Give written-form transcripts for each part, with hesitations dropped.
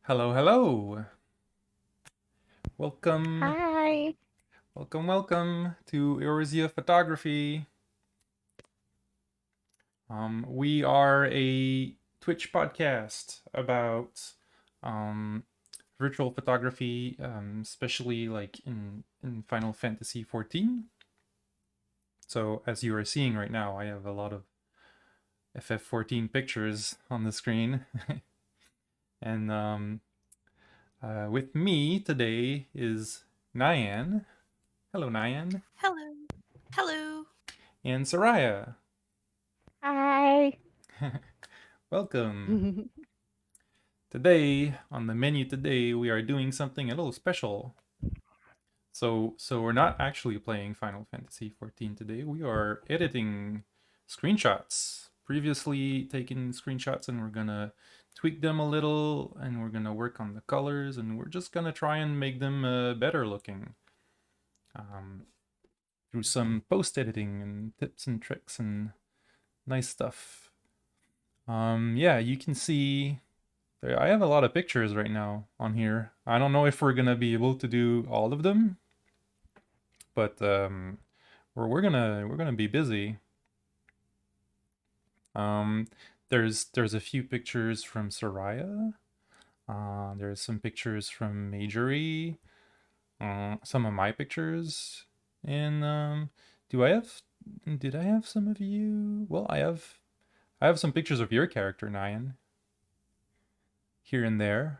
Hello, hello. Welcome, Hi. welcome to Eorzea Photography. We are a Twitch podcast about um, virtual photography, especially like in Final Fantasy 14. So as you are seeing right now, I have a lot of FF14 pictures on the screen, and with me today is Nyan. Hello, Nyan, Hello. Hello. and Soraya. Hi. Welcome. Today, on the menu today, we are doing something a little special. So we're not actually playing Final Fantasy 14 today. We are editing screenshots. Previously taken screenshots, and we're gonna tweak them a little, and we're gonna work on the colors, and we're just gonna try and make them better looking um, through some post editing and tips and tricks and nice stuff. Yeah, you can see I have a lot of pictures right now on here. I don't know if we're gonna be able to do all of them, but we're gonna be busy. Um, there's a few pictures from Soraya. There's some pictures from Majorie. Some of my pictures, and do I have? Did I have some of you? Well, I have some pictures of your character, Nyan, here and there.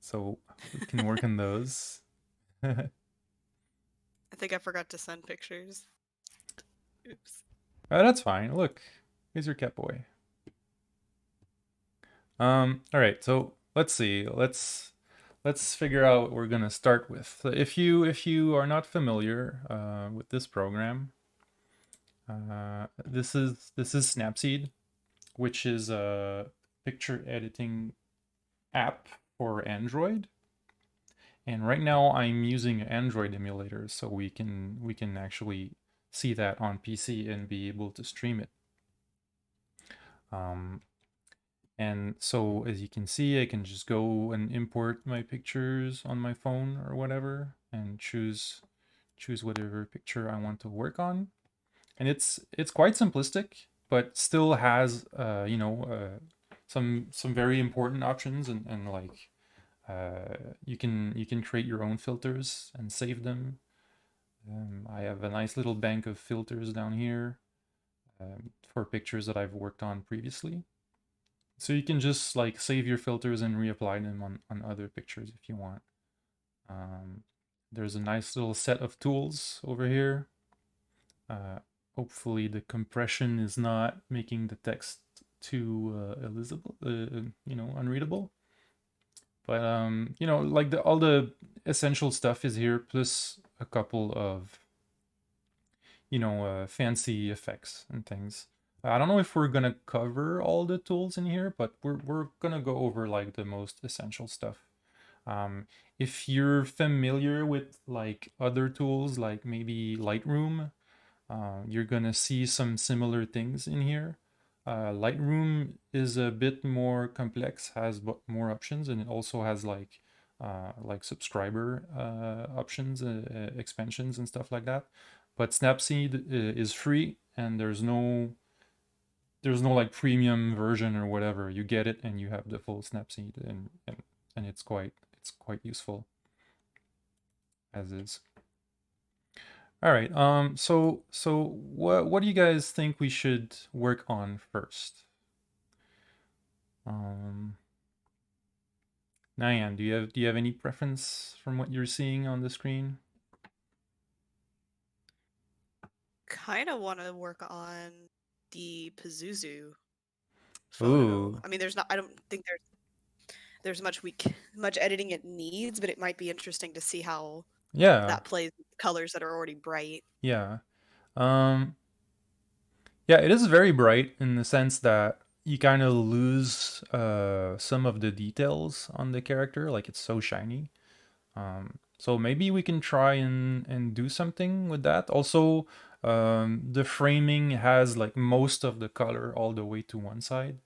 So we can work on those. I think I forgot to send pictures. Oops. That's fine. Look, here's your cat boy. All right. So let's see. Let's figure out what we're gonna start with. So if you are not familiar with this program, this is Snapseed, which is a picture editing app for Android. And right now I'm using Android emulator, so we can actually see that on PC and be able to stream it. Um, And so as you can see, I can just go and import my pictures on my phone or whatever and choose whatever picture I want to work on. And it's quite simplistic, but still has some very important options and like you can create your own filters and save them. I have a nice little bank of filters down here for pictures that I've worked on previously. So you can just like save your filters and reapply them on other pictures if you want. Um, there's a nice little set of tools over here. Uh, Hopefully the compression is not making the text too unreadable. But like all the essential stuff is here, plus a couple of fancy effects and things. I don't know if we're gonna cover all the tools in here, but we're gonna go over like the most essential stuff. Um, if you're familiar with like other tools, like maybe Lightroom, you're gonna see some similar things in here. Lightroom is a bit more complex, has more options, and it also has like subscriber options, expansions, and stuff like that. But Snapseed is free, and there's no like premium version or whatever. You get it, and you have the full Snapseed, and it's quite useful as is. All right. So what do you guys think we should work on first? Um, Nyan, do you have any preference from what you're seeing on the screen? Kind of want to work on the Pazuzu photo. Ooh, I mean, there's not. I don't think there's much editing it needs, but it might be interesting to see how yeah, that plays with colors that are already bright. yeah. Um, yeah, it is very bright in the sense that you kind of lose some of the details on the character, like it's so shiny. So maybe we can try and do something with that. Also, the framing has like most of the color all the way to one side.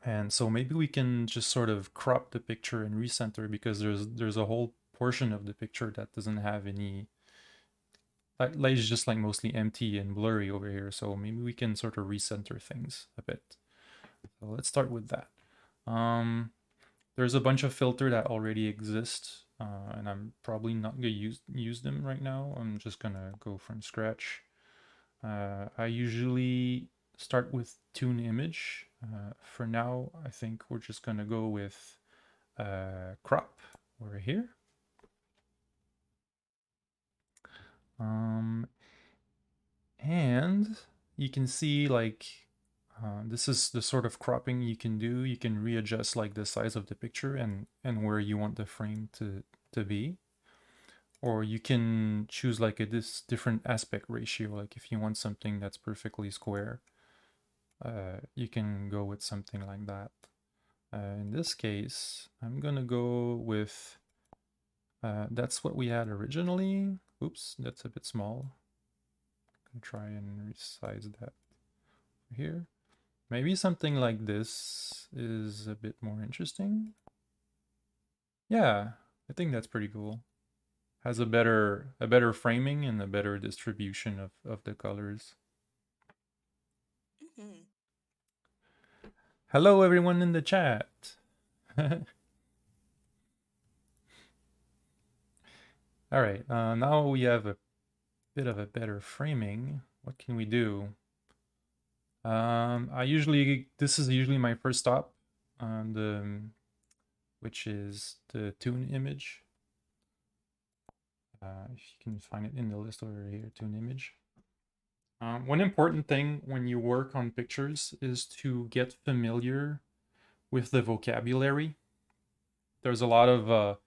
And so maybe we can just sort of crop the picture and recenter, because there's a whole portion of the picture that doesn't have any, like it's just like mostly empty and blurry over here. So maybe we can sort of recenter things a bit. So let's start with that. There's a bunch of filter that already exist, and I'm probably not gonna use them right now. I'm just gonna go from scratch. I usually start with tune image. For now, I think we're just gonna go with crop over here. And you can see like this is the sort of cropping you can do. You can readjust like the size of the picture and where you want the frame to be. Or you can choose like this different aspect ratio. Like if you want something that's perfectly square, you can go with something like that. In this case, I'm gonna go with, that's what we had originally. Oops, that's a bit small. I'm gonna try and resize that here. Maybe something like this is a bit more interesting. Yeah, I think that's pretty cool. Has a better framing and a better distribution of the colors. Mhm. Hello everyone in the chat. All right, now we have a bit of a better framing. What can we do? This is usually my first stop on the, which is the tune image. If you can find it in the list over here, tune image. One important thing when you work on pictures is to get familiar with the vocabulary. There's a lot of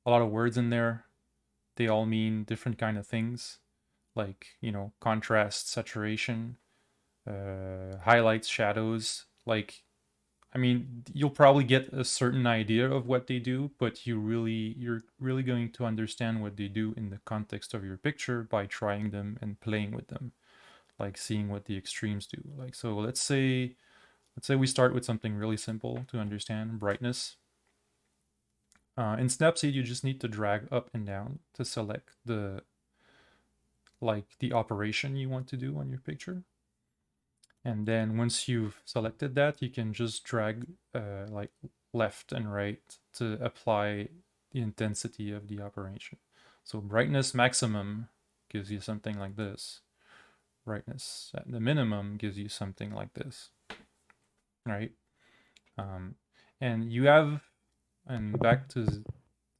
words in there. They all mean different kind of things, like contrast, saturation, highlights, shadows. Like, I mean, you'll probably get a certain idea of what they do, but you're really going to understand what they do in the context of your picture by trying them and playing with them, like seeing what the extremes do. Like, so let's say we start with something really simple to understand, brightness. In Snapseed, you just need to drag up and down to select the operation you want to do on your picture. And then once you've selected that, you can just drag like left and right to apply the intensity of the operation. So brightness maximum gives you something like this. Brightness at the minimum gives you something like this, right? Um, and you have, and back to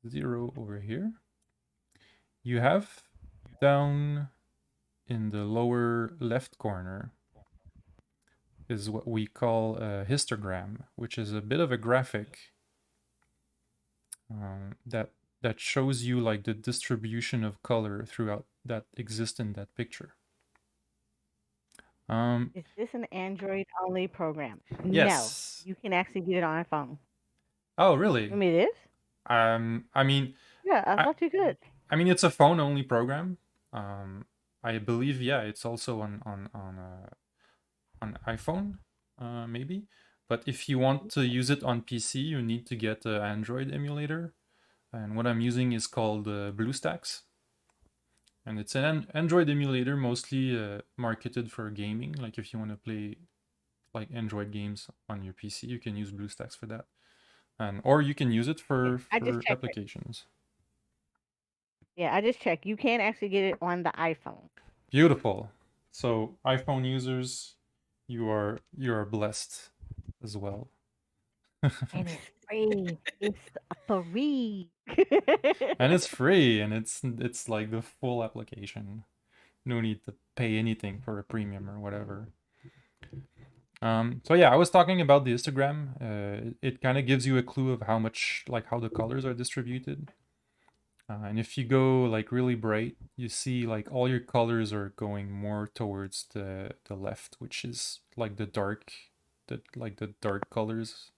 0 over here, you have down in the lower left corner is what we call a histogram, which is a bit of a graphic that shows you like the distribution of color throughout that exists in that picture. Is this an Android only program? No, Yes. you can actually get it on a phone. Oh, I really? mean, it is? I mean, Yeah, I I, thought you could. I mean, it's a phone only program. I believe, yeah, it's also on iPhone, maybe. But if you want to use it on PC, you need to get an Android emulator. And what I'm using is called BlueStacks. And it's an Android emulator, mostly marketed for gaming. Like if you want to play like Android games on your PC, you can use BlueStacks for that. And or you can use it Okay, for I just for checked it. applications. Yeah, I just checked. You can actually get it on the iPhone. Beautiful. So iPhone users, you are blessed as well. And it's free. It's free. And it's free, and it's like the full application. No need to pay anything for a premium or whatever. So yeah, I was talking about the histogram. It kind of gives you a clue of how much, like how the colors are distributed. And if you go like really bright, you see like all your colors are going more towards the left, which is like the dark colors.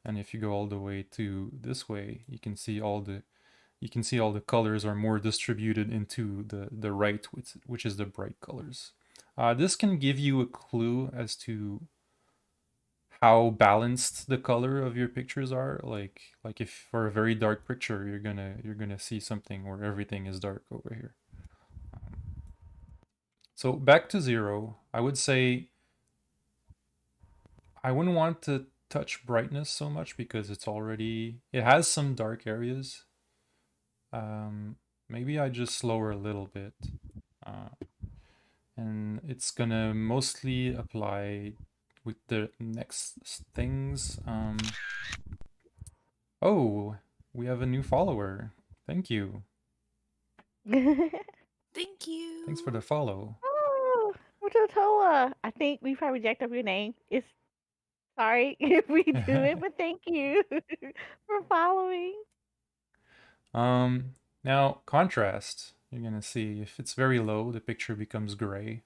And if you go all the way to this way, you can see all the colors are more distributed into the right, which is the bright colors. This can give you a clue as to how balanced the color of your pictures are. Like if for a very dark picture, you're gonna see something where everything is dark over here. So back to 0, I would say I wouldn't want to touch brightness so much because it has some dark areas. Maybe I just lower a little bit. Uh, and it's gonna mostly apply with the next things. Oh, we have a new follower. Thank you. Thank you. Thanks for the follow. Oh, Totoa. I think we probably jacked up your name. It's sorry if we do it, but thank you for following. Now contrast. You're gonna see if it's very low, the picture becomes gray.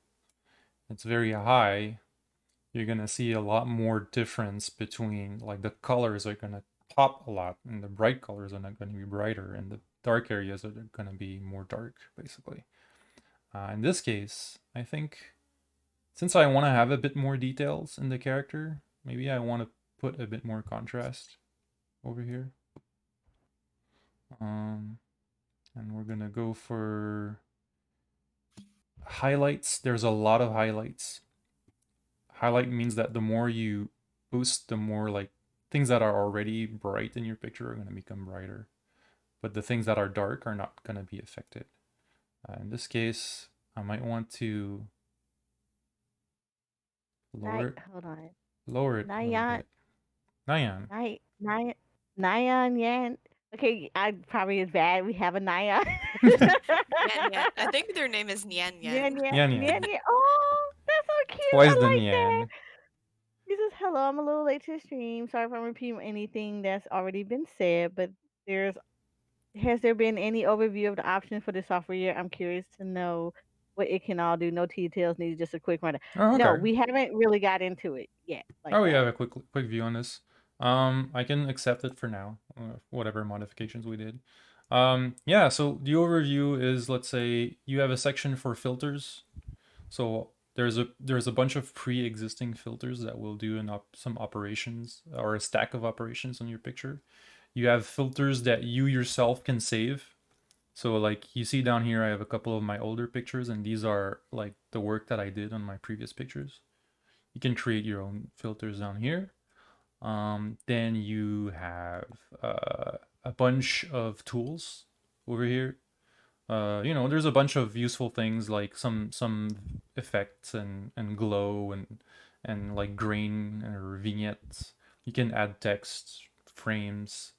It's very high, you're gonna see a lot more difference between, like, the colors are gonna pop a lot, and the bright colors are not gonna be brighter, and the dark areas are gonna be more dark, basically. In this case, I think since I want to have a bit more details in the character, maybe I want to put a bit more contrast over here. And we're gonna go for highlights. There's a lot of highlights. Highlight means that the more you boost, the more, like, things that are already bright in your picture are going to become brighter, but the things that are dark are not going to be affected. In this case, I might want to Hold on. lower it a little Nyan, bit. Nyan. Nyan, Nyan, Yan. Okay, I probably is bad. We have a Nyan. Nyan Nyan. I think their name is Nyan Nyan, Nyan. Nyan, Nyan Nyan, Nyan. Nyan. Oh, that's so cute. Twice the I like that. Nyan. He says, hello, I'm a little late to the stream. Sorry if I'm repeating anything that's already been said, but has there been any overview of the options for the software year? I'm curious to know what it can all do. No details needed, just a quick rundown. Oh, No, okay. we haven't really got into it yet like Oh, we that. have a quick view on this. I can accept it for now, whatever modifications we did. Yeah, so the overview is, let's say you have a section for filters. So there's a bunch of pre-existing filters that will do some operations, or a stack of operations on your picture. You have filters that you yourself can save. So, like, you see down here, I have a couple of my older pictures, and these are like the work that I did on my previous pictures. You can create your own filters down here. Then you have a bunch of tools over here. There's a bunch of useful things, like some effects and glow and like grain or vignettes. You can add text, frames.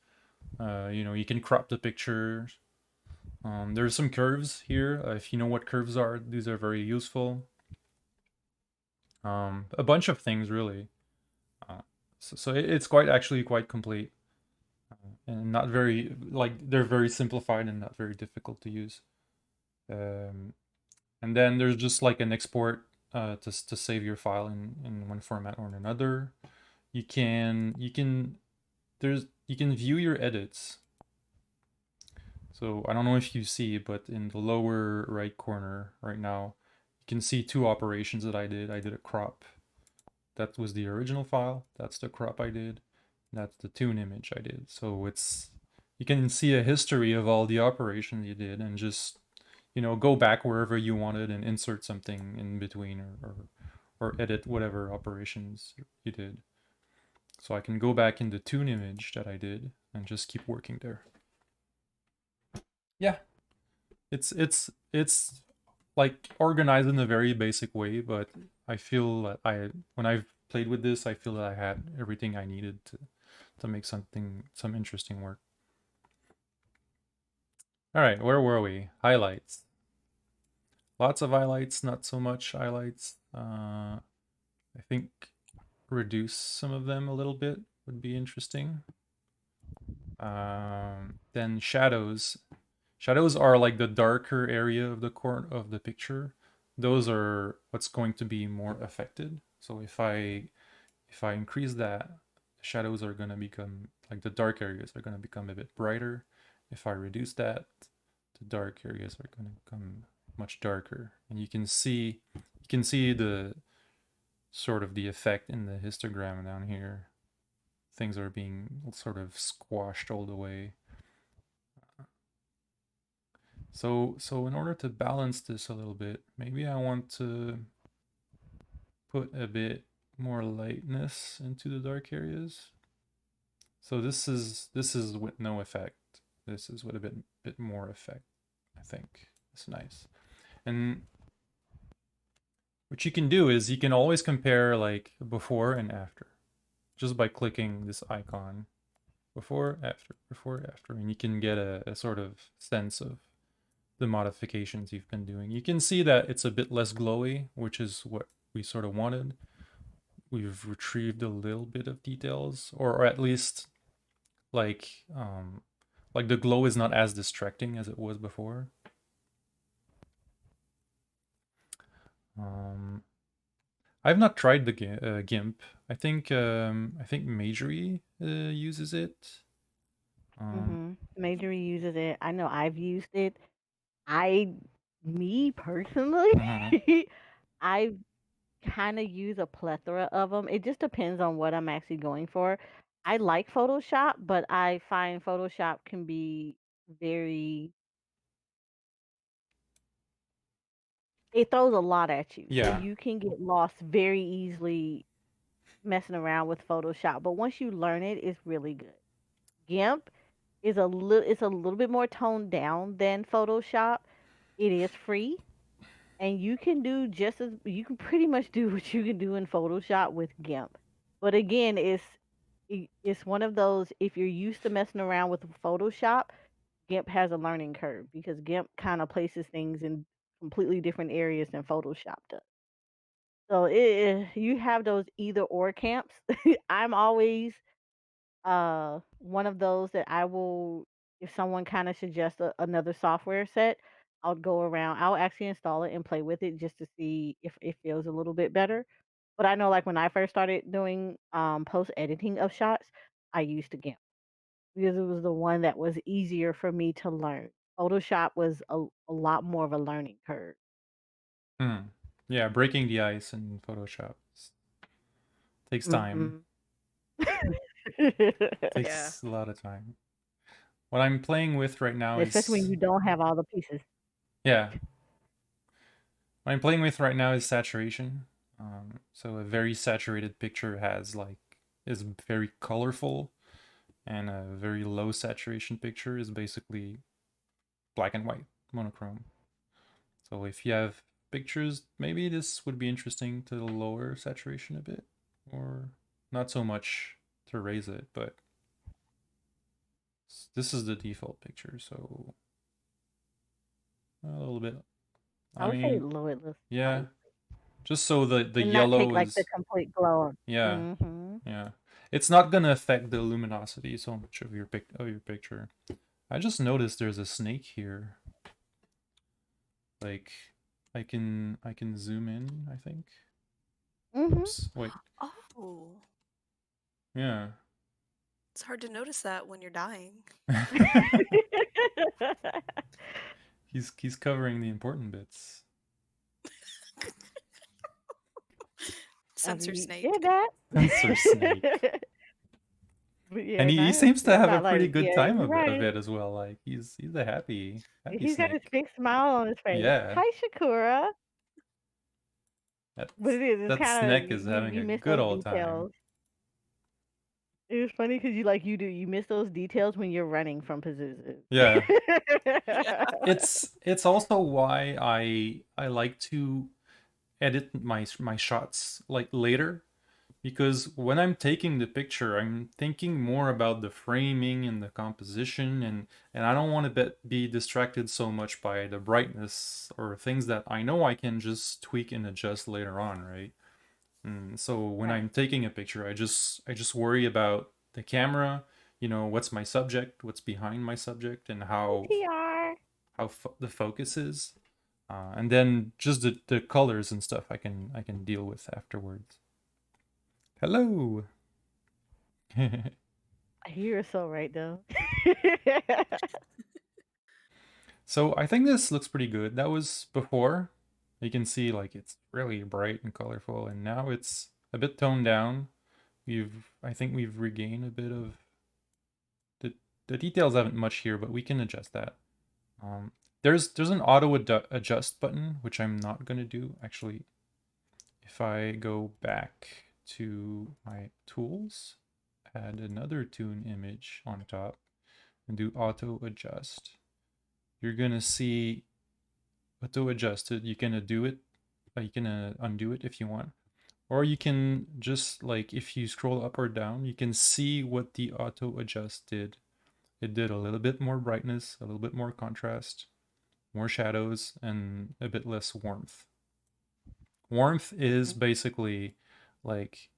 You can crop the picture. There's some curves here. If you know what curves are, these are very useful. A bunch of things, really. So it's actually quite complete, and not very, like, they're very simplified and not very difficult to use. And then there's just like an export to save your file in one format or another. You can view your edits. So I don't know if you see, but in the lower right corner right now, you can see two operations that I did. I did a crop. That was the original file. That's the crop I did. That's the tune image I did. So you can see a history of all the operations you did, and just go back wherever you wanted and insert something in between, or edit whatever operations you did. So I can go back in the tune image that I did and just keep working there. Yeah, it's like organized in a very basic way, but I feel that when I've played with this, I feel that I had everything I needed to make some interesting work. All right, where were we? Highlights. Lots of highlights, not so much highlights. I think reduce some of them a little bit would be interesting. Then shadows. Shadows are like the darker area of the corner of the picture. Those are what's going to be more affected. So if I increase that, the shadows are going to become, like, the dark areas are going to become a bit brighter. If I reduce that, the dark areas are going to become much darker. And you can see sort of the effect in the histogram down here. Things are being sort of squashed all the way. So in order to balance this a little bit, maybe I want to put a bit more lightness into the dark areas. So this is with no effect. This is with a bit more effect, I think. It's nice. And what you can do is you can always compare like before and after just by clicking this icon. Before, after, and you can get a sort of sense of the modifications you've been doing. You can see that it's a bit less glowy, which is what we sort of wanted. We've retrieved a little bit of details, or at least like like the glow is not as distracting as it was before. I've not tried the GIMP. I think Majory uses it. Majory uses it. I know I've used it. I, me personally, Mhm. I kind of use a plethora of them. It just depends on what I'm actually going for. I like Photoshop, but I find Photoshop can be very, it throws a lot at you. So Yeah, you can get lost very easily messing around with Photoshop. But once you learn it, it's really good. GIMP is it's a little bit more toned down than Photoshop. It is free, and you can do just as you can pretty much do what you can do in Photoshop with GIMP. But again, it's one of those, if you're used to messing around with Photoshop, GIMP has a learning curve because GIMP kind of places things in completely different areas than Photoshop does. So you have those either or camps. I'm always one of those that I will, if someone kind of suggests another software set, I'll go around, I'll actually install it and play with it just to see if it feels a little bit better. But I know, like, when I first started doing post editing of shots, I used a GIMP because it was the one that was easier for me to learn. Photoshop was a lot more of a learning curve. yeah. Breaking the ice in Photoshop takes time. Hmm. Yeah. Takes a lot of time. What I'm playing with right now Especially when is you don't have all the pieces. yeah. What I'm playing with right now is saturation. So a very saturated picture has like is very colorful, and a very low saturation picture is basically black and white, monochrome. So if you have pictures, maybe this would be interesting to lower saturation a bit, or not so much to raise it, but this is the default picture, so a little bit. I I would say mean, lower it yeah, slightly just so the and not take yellow like the is complete glow. yeah, Mm-hmm. yeah. It's not gonna affect the luminosity so much of your picture. I just noticed there's a snake here. Like I can zoom in, I think. Mm-hmm. Oops, wait. Oh, Yeah. it's hard to notice that when you're dying. He's covering the important bits. I Sensor mean, yeah, snake. that. Sensor snake. But And yeah, he not seems to have a not pretty like, good yeah, time you're of right. it as well. Like he's a happy He's got this snake. big smile on his face. Yeah. Hi, Shakura. That But it is. It's that kind of snake is you. having You a miss good those old time. details. It was funny because you do. You miss those details when you're running from Pazuzu. Yeah. Yeah. It's also why I like to edit my shots like later, because when I'm taking the picture, I'm thinking more about the framing and the composition, and I don't want to be distracted so much by the brightness or things that I know I can just tweak and adjust later on, right? So when Right. I'm taking a picture, I just worry about the camera, what's my subject, what's behind my subject, and Hi, how TR. the focus is, and then just the colors and stuff I can deal with afterwards. Hello. You're so right though. So I think this looks pretty good. That was before. You can see like it's really bright and colorful, and now it's a bit toned down. I think we've regained a bit of the the details haven't much here, but we can adjust that. Um, there's an auto adjust button, which I'm not gonna do actually. If I go back to my tools, add another toon image on top, and do auto adjust, you're gonna see auto adjusted. You can do it. You can undo it if you want, or you can just like if you scroll up or down, you can see what the auto adjust did. It did a little bit more brightness, a little bit more contrast, more shadows, and a bit less warmth. Warmth is basically like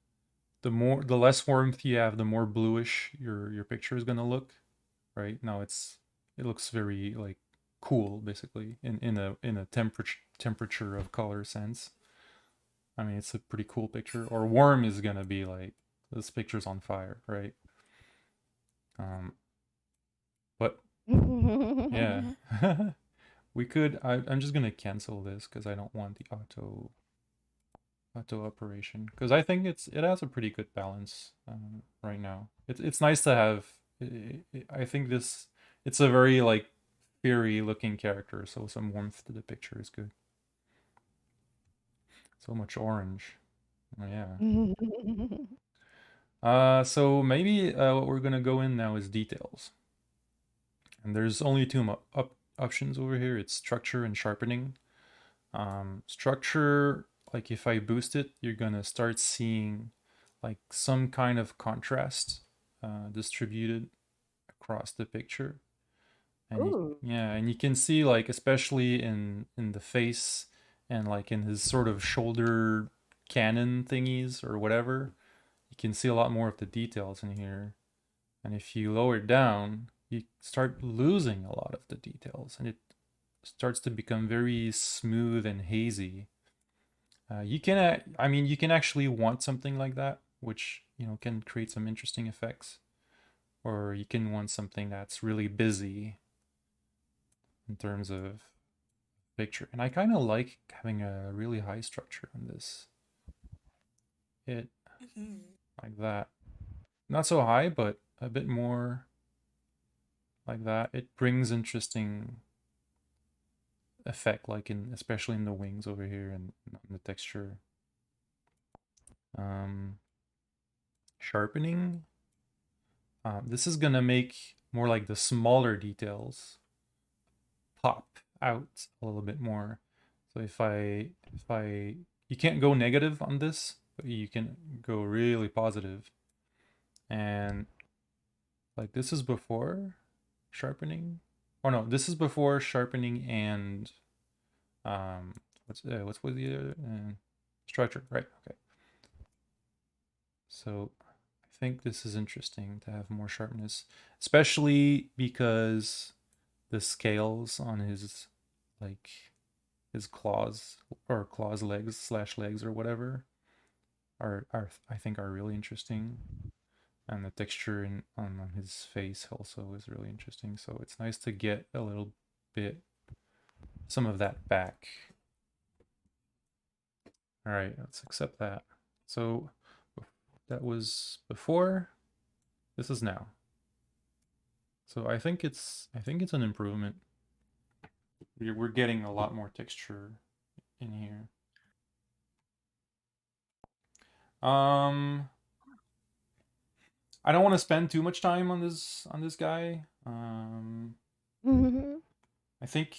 the less warmth you have, the more bluish your picture is gonna look. Right now, it looks very like cool, basically in a temperature of color sense. I mean, it's a pretty cool picture. Or warm is gonna be like this picture's on fire, right? Um, but yeah, we could. I'm just gonna cancel this because I don't want the auto operation because I think it has a pretty good balance right now. It's nice to have. I think this it's a very like fiery looking character, so some warmth to the picture is good. So much orange. Oh, yeah. So maybe what we're gonna go in now is details, and there's only two options over here. It's structure and sharpening. Structure, like if I boost it, you're gonna start seeing like some kind of contrast distributed across the picture, and Ooh. and you can see like especially in the face and like in his sort of shoulder cannon thingies or whatever, you can see a lot more of the details in here. And if you lower it down, you start losing a lot of the details, and it starts to become very smooth and hazy. You can, I mean, you can actually want something like that, which can create some interesting effects, or you can want something that's really busy in terms of picture. And I kind of like having a really high structure on this. It Mhm. like that, not so high, but a bit more like that. It brings interesting effect, like in especially in the wings over here and the texture. Um, Sharpening. This is gonna make more like the smaller details pop out a little bit more. So if I you can't go negative on this, but you can go really positive. And like this is before sharpening. Oh no, this is before sharpening and what's with the other structure, right? Okay. So I think this is interesting to have more sharpness, especially because the scales on his like his claws or claws legs slash legs or whatever are I think are really interesting, and the texture on his face also is really interesting. So it's nice to get a little bit some of that back. All right, let's accept that. So that was before. This is now. So I think it's an improvement. We're getting a lot more texture in here. Um, I don't want to spend too much time on this guy. I think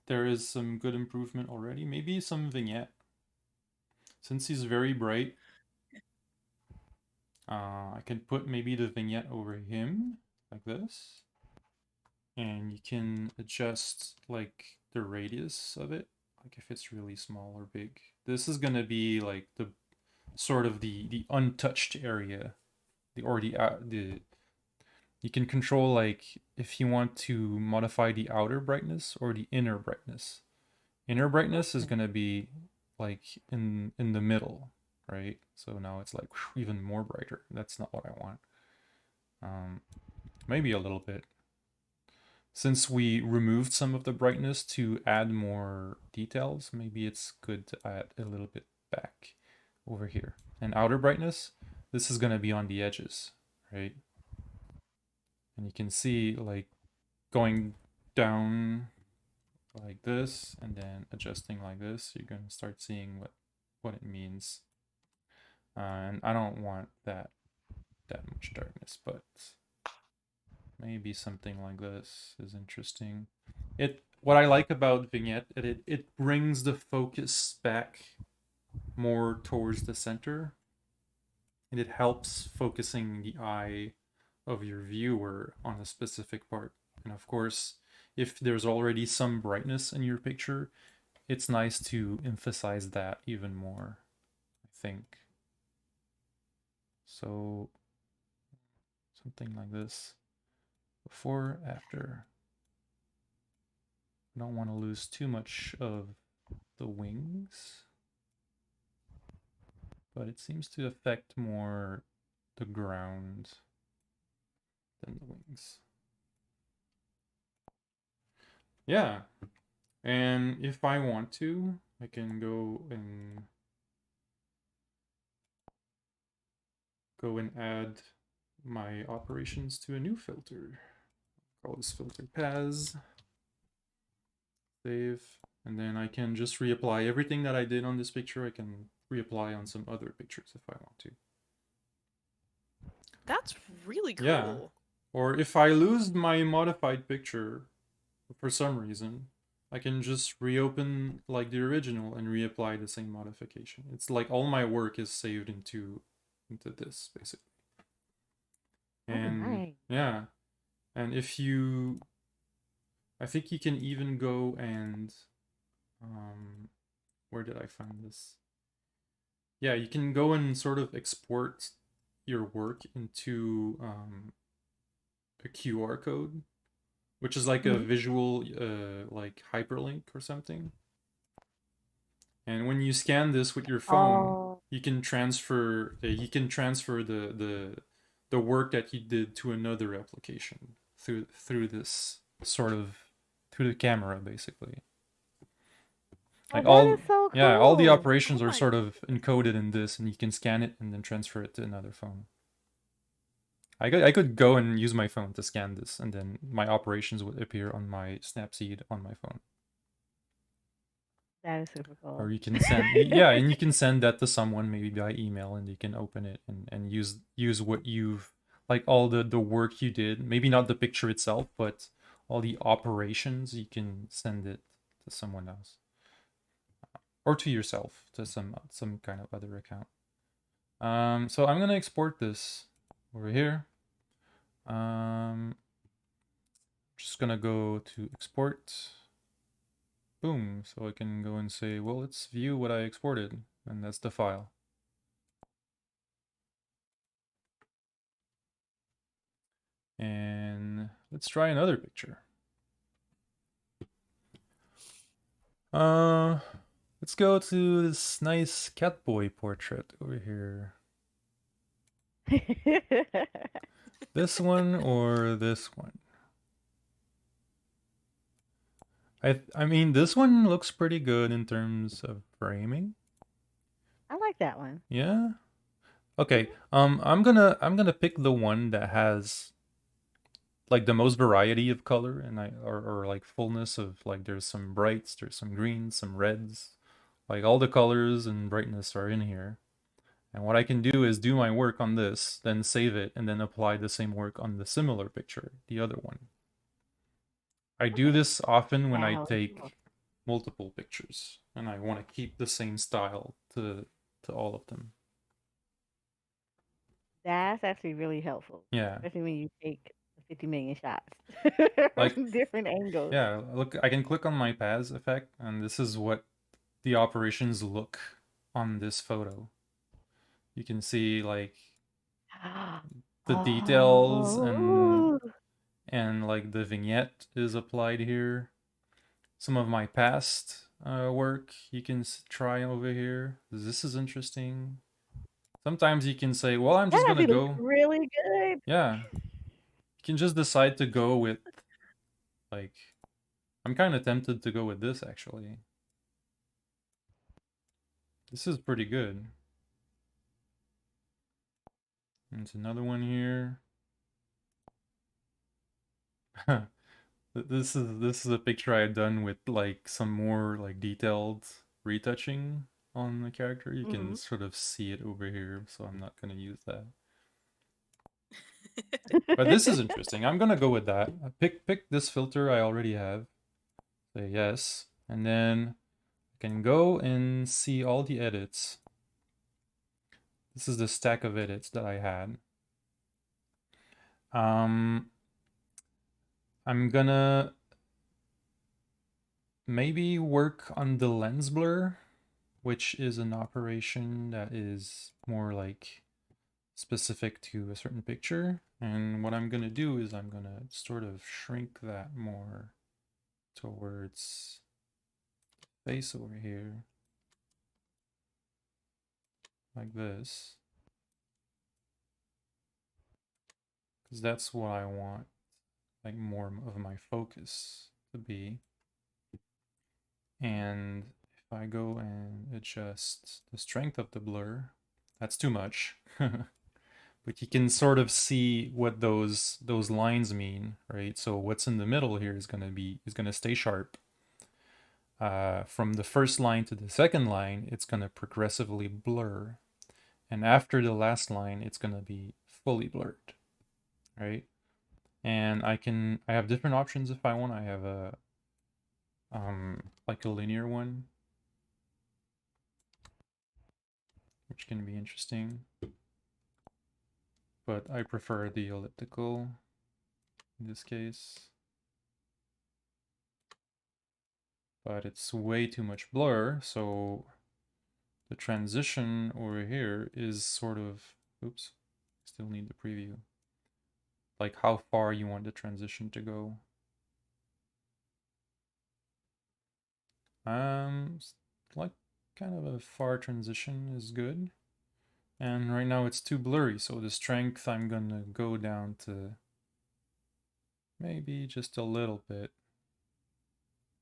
there is some good improvement already. Maybe some vignette. Since he's very bright, I can put maybe the vignette over him like this, and you can adjust like the radius of it, like if it's really small or big. This is gonna be like the sort of the untouched area, the you can control like if you want to modify the outer brightness or the inner brightness. Inner brightness is gonna be like in the middle, right? So now it's like even more brighter. That's not what I want. Um, Maybe a little bit. since we removed some of the brightness to add more details, maybe it's good to add a little bit back over here. And outer brightness, this is going to be on the edges, right? And you can see like going down like this and then adjusting like this, you're going to start seeing what it means. And I don't want that much darkness, but maybe something like this is interesting. What I like about vignette, it brings the focus back more towards the center, and it helps focusing the eye of your viewer on a specific part. And of course, if there's already some brightness in your picture, it's nice to emphasize that even more, I think. So something like this. Before, after. I don't want to lose too much of the wings, but it seems to affect more the ground than the wings. Yeah, and if I want to, I can go and add my operations to a new filter. Call this filter Paz. Save, and then I can just reapply everything that I did on this picture. I can reapply on some other pictures if I want to. That's really cool. Yeah. Or if I lose my modified picture for some reason, I can just reopen like the original and reapply the same modification. It's like all my work is saved into this basically. And nice. yeah. And if you I think you can even go and where did I find this? Yeah, you can go and sort of export your work into a QR code, which is like a visual like hyperlink or something. And when you scan this with your phone, you can transfer the work that you did to another application through this sort of through the camera basically. Like that is so cool. Yeah, all the operations are sort of encoded in this, and you can scan it and then transfer it to another phone. I could go and use my phone to scan this, and then my operations would appear on my Snapseed on my phone. That is super cool. Or you can send yeah, and you can send that to someone maybe by email, and you can open it and use what you've like all the work you did. Maybe not the picture itself, but all the operations. You can send it to someone else. Or to yourself, to some kind of other account. So I'm gonna export this over here. Just gonna go to export. Boom. So I can go and say, well, let's view what I exported, and that's the file. And let's try another picture. Let's go to this nice Catboy portrait over here. This one or this one? I mean, this one looks pretty good in terms of framing. I like that one. Yeah. Okay. I'm gonna pick the one that has like the most variety of color and or like fullness of like there's some brights, there's some greens, some reds, like all the colors and brightness are in here. And what I can do is do my work on this, then save it, and then apply the same work on the similar picture, the other one. I do this often when I take multiple pictures, and I want to keep the same style to all of them. That's actually really helpful. Yeah. Especially when you take 50 million shots Like from different angles. Yeah, look, I can click on my Paz effect, and this is what the operations look on this photo. You can see like the details and like the vignette is applied here. Some of my past work you can try over here. This is interesting. Sometimes you can say, well, I'm just gonna go. Really good. Yeah. You can just decide to go with Like, I'm kind of tempted to go with this, actually. This is pretty good. There's another one here. This is a picture I had done with like some more like detailed retouching on the character. You can Mhm. sort of see it over here, so I'm not gonna use that. But this is interesting. I'm gonna go with that. Pick this filter I already have. Say yes, and then I can go and see all the edits. This is the stack of edits that I had. Um, I'm gonna maybe work on the lens blur, which is an operation that is more like specific to a certain picture. And what I'm gonna do is I'm gonna sort of shrink that more towards face over here, like this, because that's what I want, like more of my focus to be. And if I go and adjust the strength of the blur, that's too much. But you can sort of see what those lines mean, right? So what's in the middle here is gonna stay sharp. From the first line to the second line, it's gonna progressively blur, and after the last line, it's gonna be fully blurred, right? And I have different options if I want. I have a like a linear one, which can be interesting, but I prefer the elliptical in this case. But it's way too much blur, so the transition over here is sort of, oops, still need the preview. Like how far you want the transition to go. Um, like kind of a far transition is good. And right now it's too blurry, so the strength I'm gonna go down to maybe just a little bit,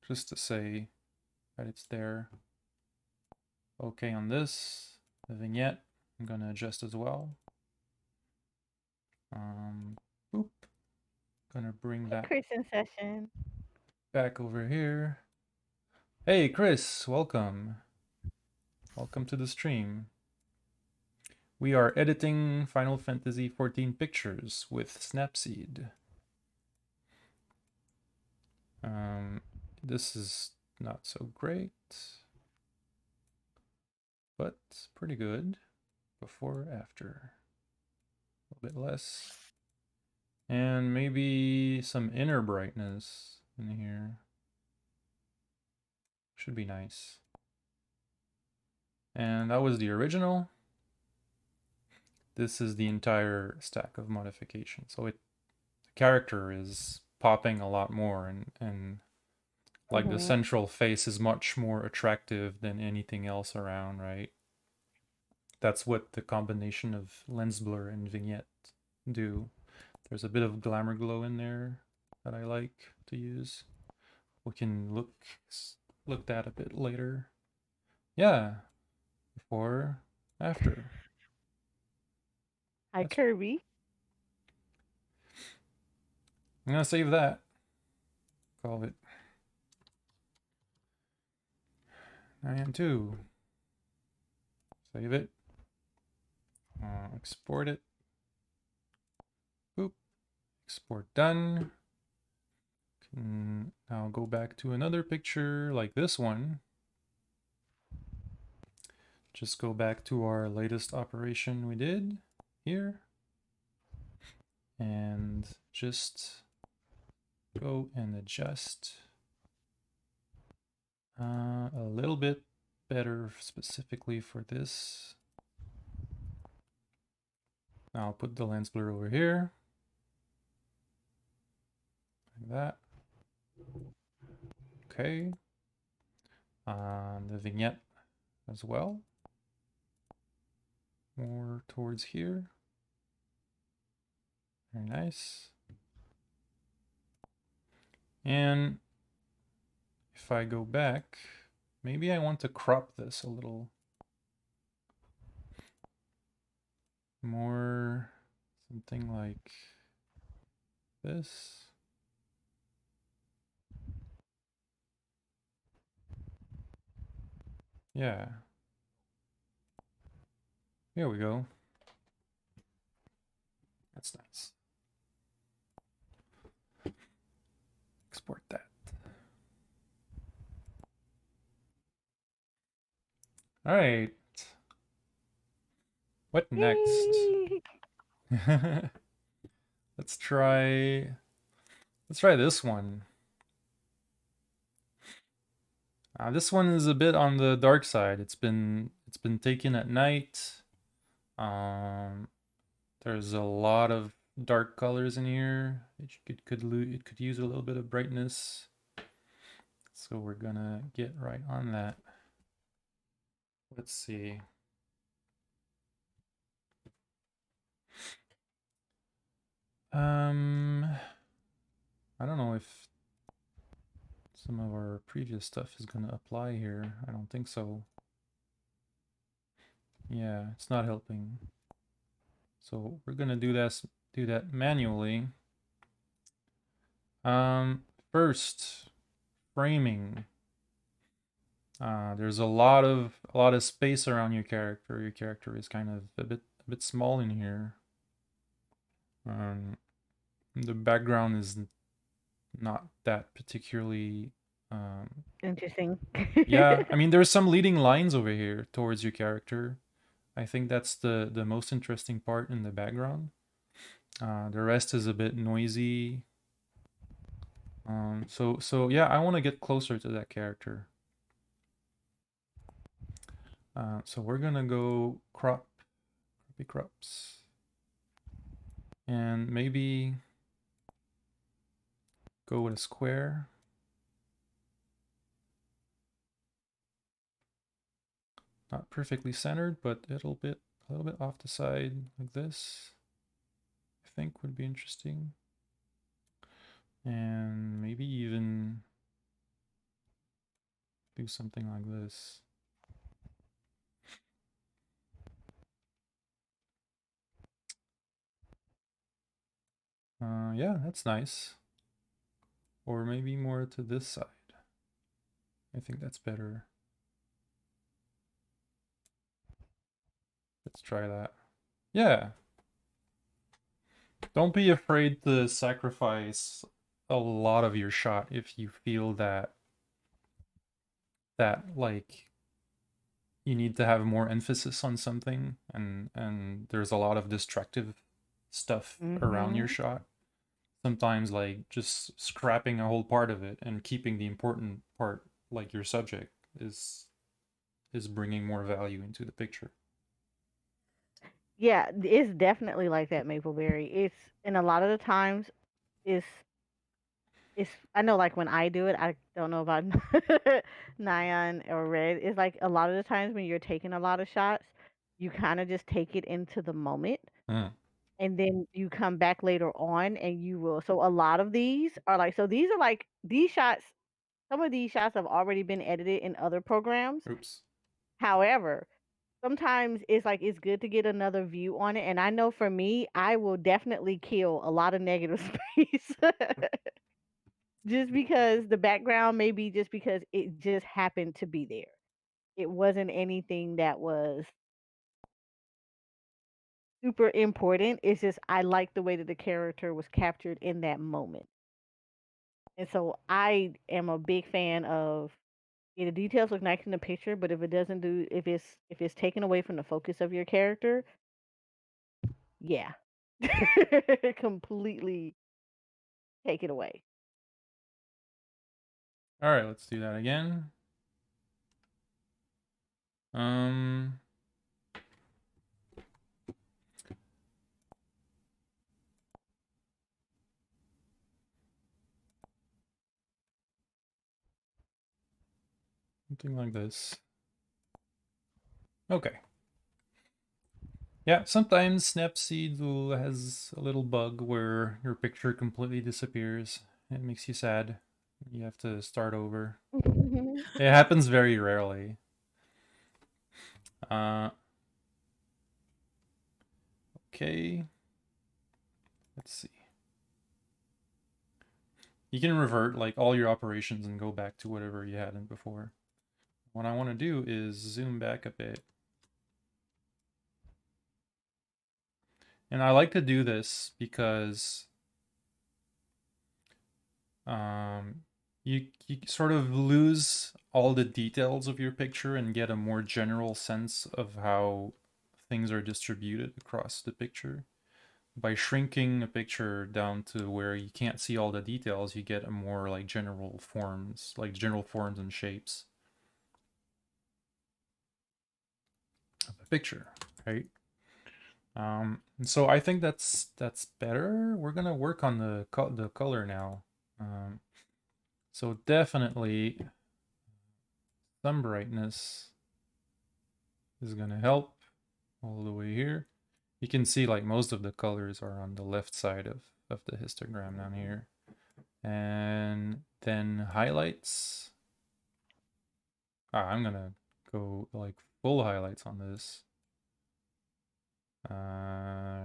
just to say that it's there. Okay, on this, the vignette, I'm gonna adjust as well. Boop. Gonna bring Hey, that Chris in session. back over here. Hey, Chris, welcome. Welcome to the stream. We are editing Final Fantasy XIV pictures with Snapseed. This is not so great, but pretty good. Before, after. A little bit less. And maybe some inner brightness in here. Should be nice. And that was the original. This is the entire stack of modification. So the character is popping a lot more, and like the Mhm. central face is much more attractive than anything else around, right? That's what the combination of lens blur and vignette do. There's a bit of glamour glow in there that I like to use. We can look that a bit later. Yeah, before, after. Hi, That's Kirby. I'm gonna save that. Call it 9 2. Save it. Export it. Boop. Export done. Can now go back to another picture like this one. Just go back to our latest operation we did here. And just go and adjust a little bit better specifically for this. Now I'll put the lens blur over here. Like that. Okay. The vignette as well. More towards here. Very nice. And if I go back, maybe I want to crop this a little more, something like this. Yeah. Here we go. That's nice. Export that. All right. What next? Yay! Let's try this one. This one is a bit on the dark side. It's been taken at night. Um, there's a lot of dark colors in here. It could use a little bit of brightness. So we're gonna get right on that. Let's see. I don't know if some of our previous stuff is gonna apply here. I don't think so. Yeah, it's not helping. So we're gonna do that manually. First, framing. There's a lot of space around your character. Your character is kind of a bit small in here. The background is not that particularly. Interesting. Yeah, I mean, there's some leading lines over here towards your character. I think that's the most interesting part in the background. The rest is a bit noisy. So yeah, I want to get closer to that character. So we're gonna go croppy crops, and maybe go with a square. Not perfectly centered, but a little bit off the side like this. I think would be interesting, and maybe even do something like this. Yeah, that's nice. Or maybe more to this side. I think that's better. Let's try that. Yeah. Don't be afraid to sacrifice a lot of your shot if you feel that like you need to have more emphasis on something, and there's a lot of distractive stuff around your Mhm. shot. Sometimes like just scrapping a whole part of it and keeping the important part, like your subject, is bringing more value into the picture. Yeah, it's definitely like that, Mapleberry. It's and a lot of the times it's I know like when I do it, I don't know about Nyan or Red. It's like a lot of the times when you're taking a lot of shots, you kind of just take it into the moment Mm. and then you come back later on and you will. So a lot of these are like so these are like these shots, some of these shots have already been edited in other programs. Oops. However, sometimes it's like it's good to get another view on it. And I know for me, I will definitely kill a lot of negative space just because the background maybe just because it just happened to be there. It wasn't anything that was super important. It's just I like the way that the character was captured in that moment. And so I am a big fan of yeah, the details look nice in the picture, but if it doesn't do if it's taken away from the focus of your character, yeah. Completely take it away. All right, let's do that again. Um, Something like this. Okay. Yeah, sometimes Snapseed has a little bug where your picture completely disappears. It makes you sad. You have to start over. It happens very rarely. Uh, okay. Let's see. You can revert like all your operations and go back to whatever you had in before. What I want to do is zoom back a bit. And I like to do this because um, you sort of lose all the details of your picture and get a more general sense of how things are distributed across the picture. By shrinking a picture down to where you can't see all the details, you get a more like general forms and shapes of a picture, right? So I think that's better. We're gonna work on the color now. Um, so definitely some brightness is gonna help all the way here. You can see like most of the colors are on the left side of the histogram down here. And then highlights. I'm gonna go like full highlights on this.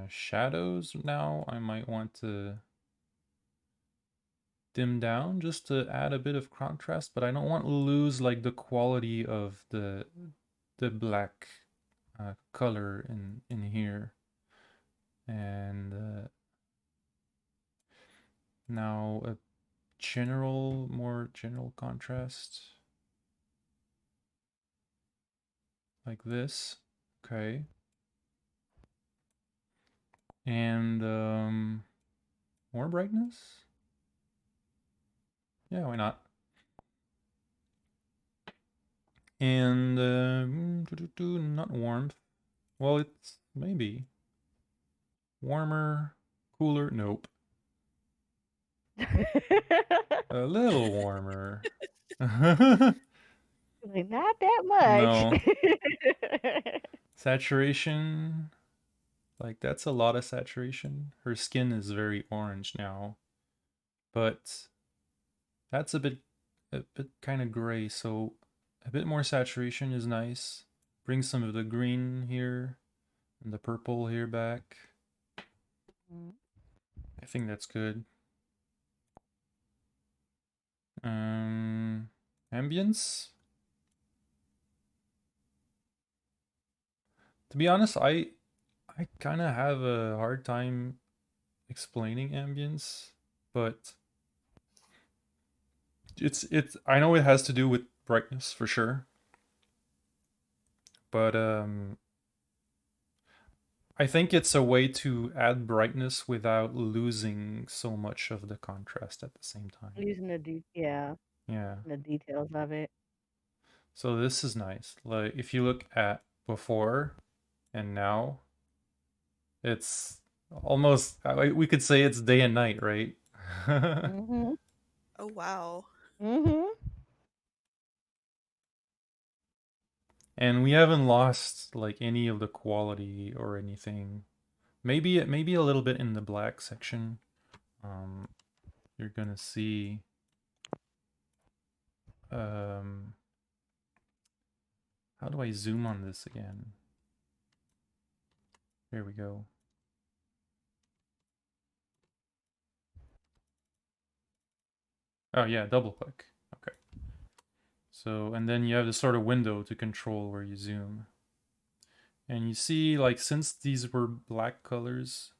Shadows now I might want to dim down just to add a bit of contrast, but I don't want to lose like the quality of the black color in here. And now a more general contrast like this. Okay. And more brightness. Yeah, why not? And not warmth. Well, it's maybe warmer, cooler. Nope. A little warmer. Like, not that much. No. Saturation. Like, that's a lot of saturation. Her skin is very orange now. But that's a bit kind of gray, so a bit more saturation is nice. Bring some of the green here and the purple here back. I think that's good. Ambience. To be honest, I kind of have a hard time explaining ambience, but it's I know it has to do with brightness for sure, but I think it's a way to add brightness without losing so much of the contrast at the same time. Using yeah, Yeah. the details of it. So this is nice. Like if you look at before and now, it's almost we could say it's day and night, right? Mhm. Oh wow. Mhm. And we haven't lost like any of the quality or anything. Maybe a little bit in the black section. Um, you're gonna see. Um, how do I zoom on this again? Here we go. Oh yeah, double click. Okay. So and then you have this sort of window to control where you zoom. And you see, like, since these were black colors,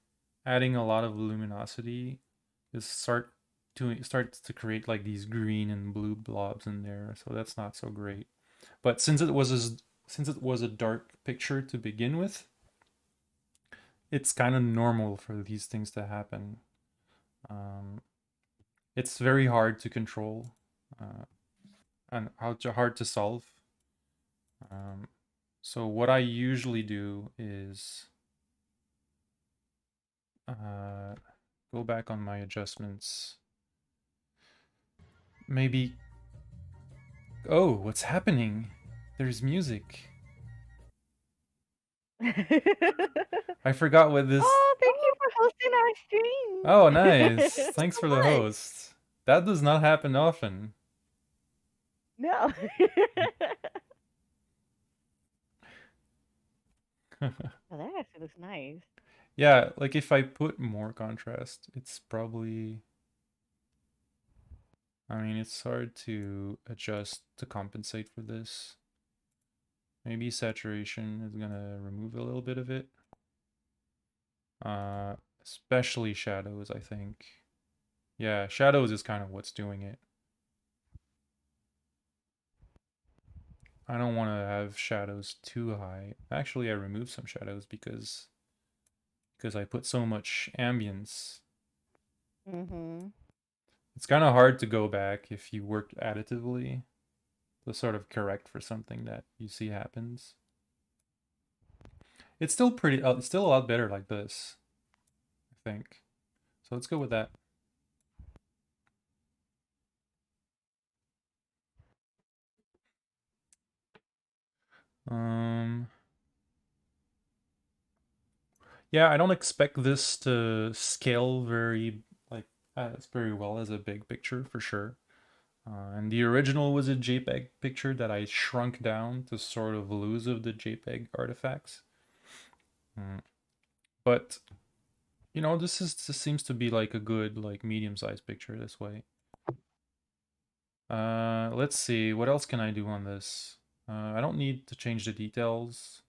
adding a lot of luminosity is starts to create like these green and blue blobs in there. So that's not so great. But since it was a dark picture to begin with, it's kind of normal for these things to happen. Um, it's very hard to control uh, and hard to solve. Um, so what I usually do is uh, go back on my adjustments. Maybe. Oh, what's happening? There's music. I forgot what this. Oh, thank you for hosting our stream. Oh, nice. Thanks Thanks so for the much. host. That does not happen often. No. Oh, that actually looks nice. Yeah, like if I put more contrast, it's probably, I mean, it's hard to adjust to compensate for this. Maybe saturation is gonna remove a little bit of it. Especially shadows, I think. Yeah, shadows is kind of what's doing it. I don't want to have shadows too high. Actually, I removed some shadows because I put so much ambience. Mhm. It's kind of hard to go back if you work additively to sort of correct for something that you see happens. It's still pretty, it's still a lot better like this, I think. So let's go with that. Um, yeah, I don't expect this to scale very like as very well as a big picture for sure. And the original was a JPEG picture that I shrunk down to sort of lose of the JPEG artifacts. Mm. But you know, this seems to be like a good like medium-sized picture this way. Let's see, what else can I do on this? I don't need to change the details.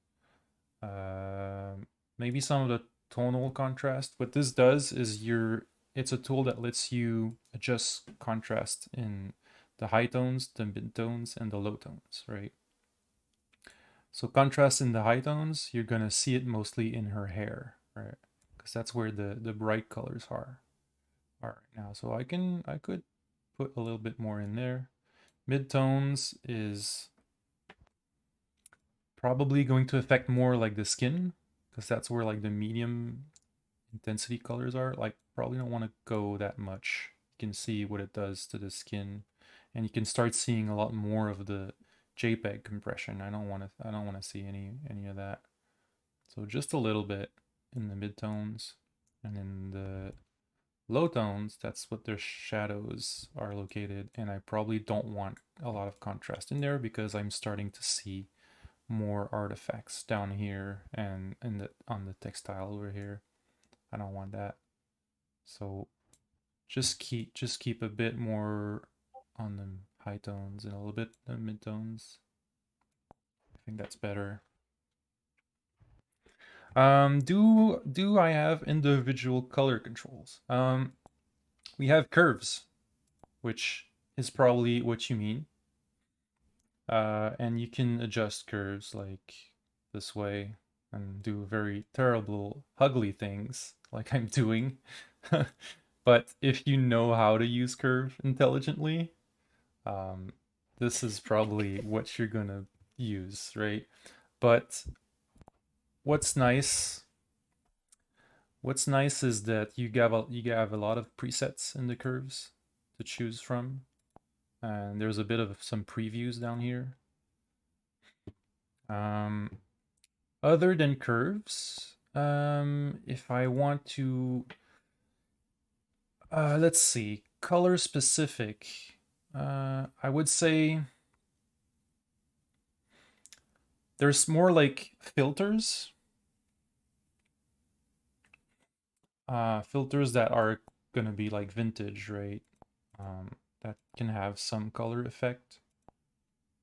Uh, Maybe some of the tonal contrast. What this does is it's a tool that lets you adjust contrast in the high tones, the mid tones, and the low tones, right? So contrast in the high tones, you're gonna see it mostly in her hair, right? Because that's where the bright colors are right now. So I could put a little bit more in there. Midtones is probably going to affect more like the skin, because that's where like the medium intensity colors are. Like probably don't want to go that much. You can see what it does to the skin, and you can start seeing a lot more of the JPEG compression. I don't want to see any of that. So just a little bit in the midtones, and in the low tones, that's what their shadows are located. And I probably don't want a lot of contrast in there because I'm starting to see more artifacts down here and on the textile over here. I don't want that. So just keep a bit more on the high tones and a little bit the mid tones. I think that's better. Do I have individual color controls? We have curves, which is probably what you mean. And you can adjust curves like this way and do very terrible, ugly things like I'm doing. But if you know how to use curve intelligently, um, this is probably what you're gonna use, right? But what's nice, what's nice is that you have a lot of presets in the curves to choose from, and there's a bit of some previews down here. Um, Other than curves, if I want to, let's see, color specific, I would say there's more like filters, filters that are gonna be like vintage, right? That can have some color effect,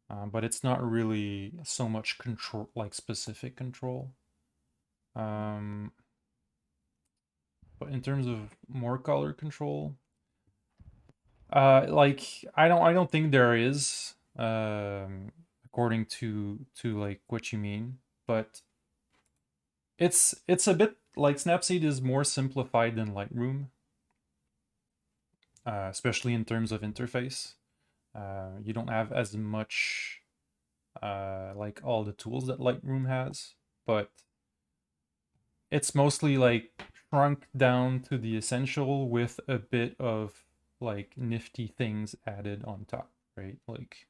but it's not really so much control, like specific control. Um, but in terms of more color control, like I don't think there is, according to like what you mean, but it's a bit like Snapseed is more simplified than Lightroom, especially in terms of interface. You don't have as much like all the tools that Lightroom has, but it's mostly like shrunk down to the essential with a bit of like nifty things added on top, right? Like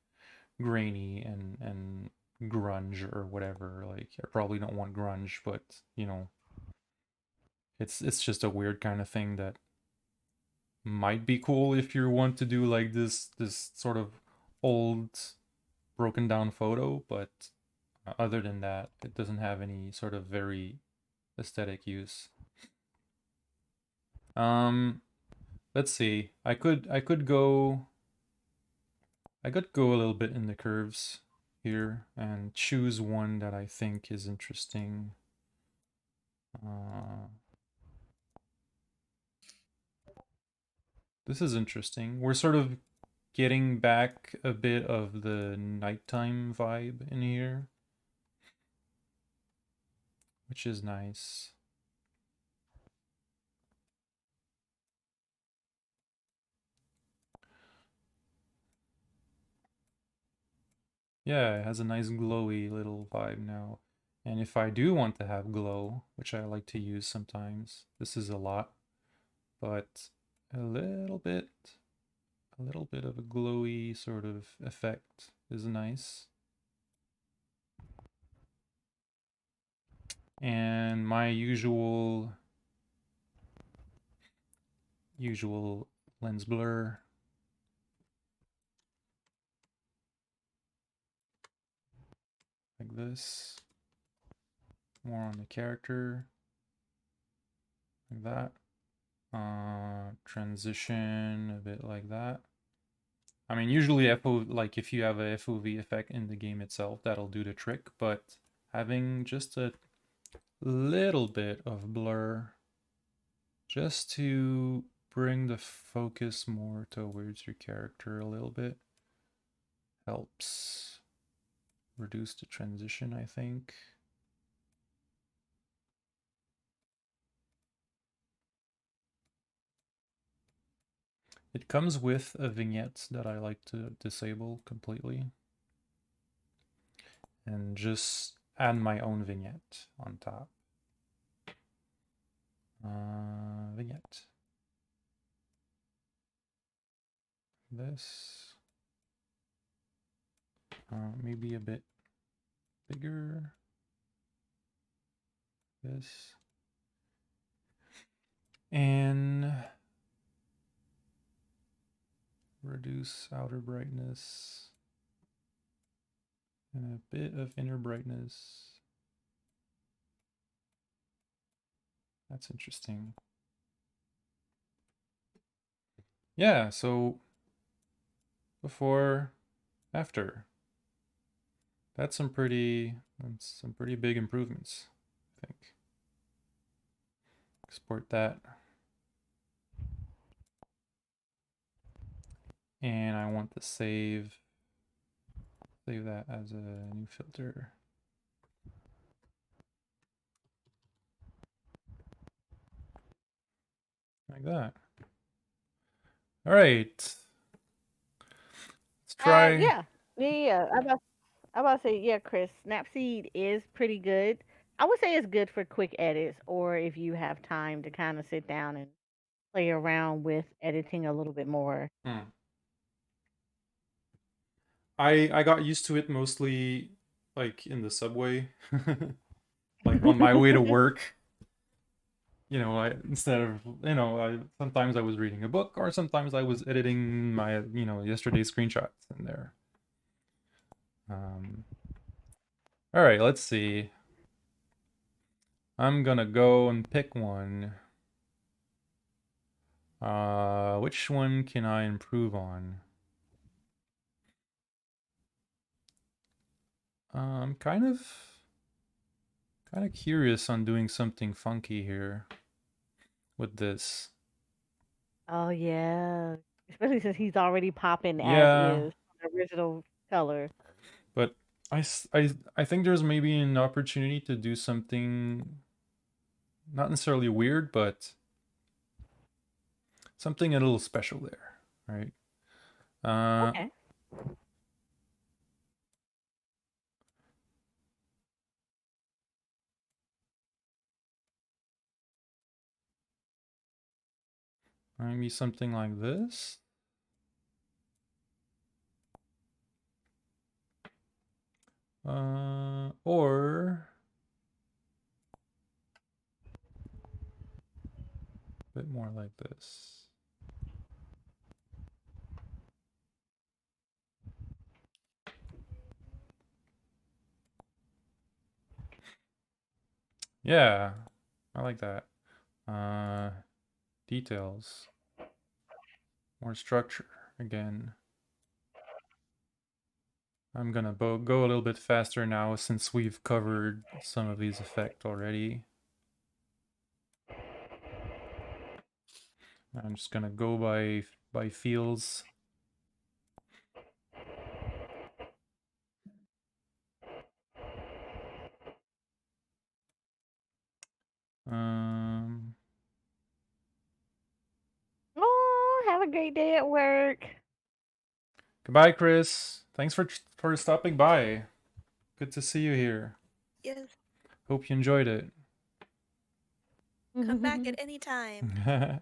grainy and grunge or whatever. Like I probably don't want grunge, but you know, it's just a weird kind of thing that might be cool if you want to do like this sort of old broken down photo, but other than that, it doesn't have any sort of very aesthetic use. Um, let's see. I could go a little bit in the curves here and choose one that I think is interesting. Uh, this is interesting. We're sort of getting back a bit of the nighttime vibe in here, which is nice. Yeah, it has a nice glowy little vibe now. And if I do want to have glow, which I like to use sometimes, this is a lot, but a little bit, a little bit of a glowy sort of effect is nice. And my usual lens blur, like this, more on the character, like that. Transition a bit like that. I mean, usually like if you have a FOV effect in the game itself, that'll do the trick, but having just a little bit of blur just to bring the focus more towards your character a little bit helps reduce the transition, I think. It comes with a vignette that I like to disable completely and just add my own vignette on top. Vignette. This. Maybe a bit bigger. This. And reduce outer brightness and a bit of inner brightness. That's interesting. Yeah, so before, after. That's some pretty big improvements, I think. Export that. And I want to save that as a new filter. Like that. All right. Let's try. Yeah, yeah. I about to say, yeah, Chris. Snapseed is pretty good. I would say it's good for quick edits, or if you have time to kind of sit down and play around with editing a little bit more. Hmm. I got used to it mostly like in the subway, like on my way to work. I instead of I sometimes I was reading a book or sometimes I was editing my yesterday's screenshots in there. Um, all right, let's see. I'm gonna go and pick one. Which one can I improve on? I'm kind of curious on doing something funky here with this. Oh yeah, especially since he's already popping as Yeah, is the original color. but I think there's maybe an opportunity to do something not necessarily weird, but something a little special there, right? Uh, Okay. maybe something like this. Or a bit more like this. Yeah, I like that. Uh, details, more structure again. I'm gonna go a little bit faster now since we've covered some of these effects already. I'm just gonna go by feels. Um, Oh, have a great day at work. Goodbye, Chris. Thanks for stopping by. Good to see you here. Yes. Hope you enjoyed it. Come back at any time.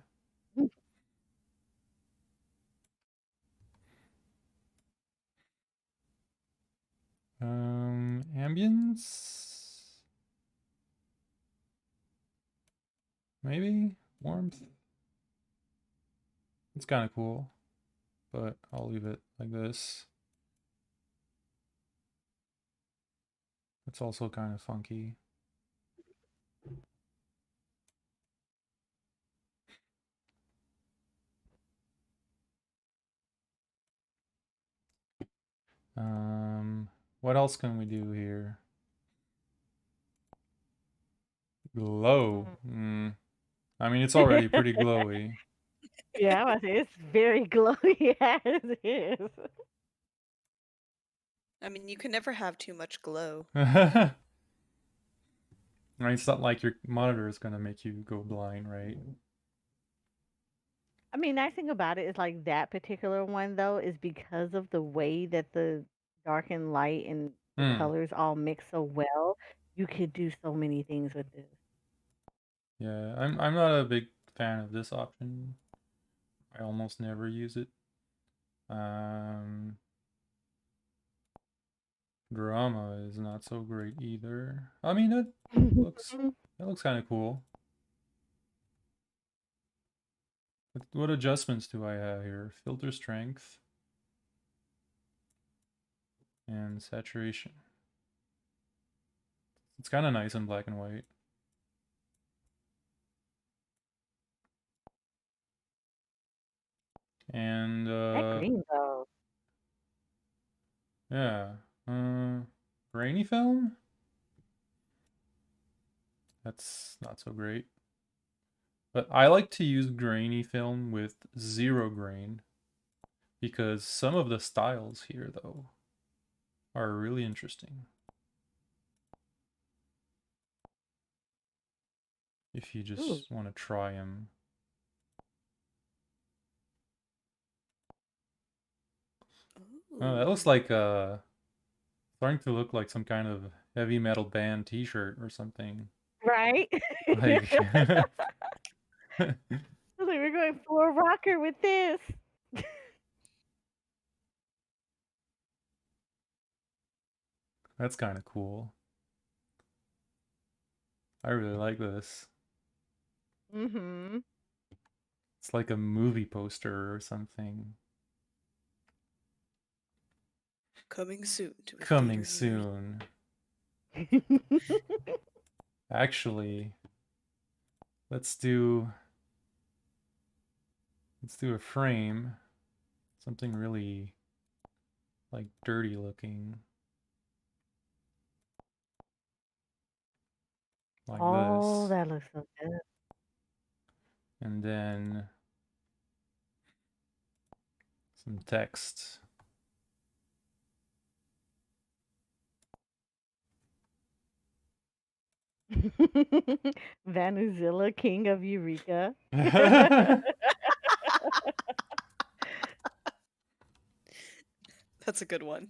Ambience, maybe warmth. It's kind of cool, but I'll leave it like this. It's also kind of funky. What else can we do here? Glow. I mean, it's already pretty glowy. Yeah, I was say it's very glowy as it is. I mean, you can never have too much glow. I mean, it's not like your monitor is gonna make you go blind, right? I mean, nice thing about it is like that particular one though is because of the way that the dark and light and the Hmm. colors all mix so well. You could do so many things with this. Yeah, I'm not a big fan of this option. I almost never use it. Um, Drama is not so great either. I mean, looks it looks kind of cool. What adjustments do I have here? Filter strength and saturation. It's kind of nice in black and white. And That green though. yeah, grainy film. That's not so great. But I like to use grainy film with zero grain because some of the styles here, though, are really interesting. If you Ooh. just want to try them. Oh, that looks Ooh. like starting to look like some kind of heavy metal band T-shirt or something. Right? Like, I was like, we're going full rocker with this. that's kind of cool. I really like this. Mhm. It's like a movie poster or something. Coming soon to a Coming theater near you. soon. Actually, let's do let's do a frame. Something really like dirty looking. Like Oh, this. that looks so good. And then some text. Vanuzilla, King of Eureka. That's a good one.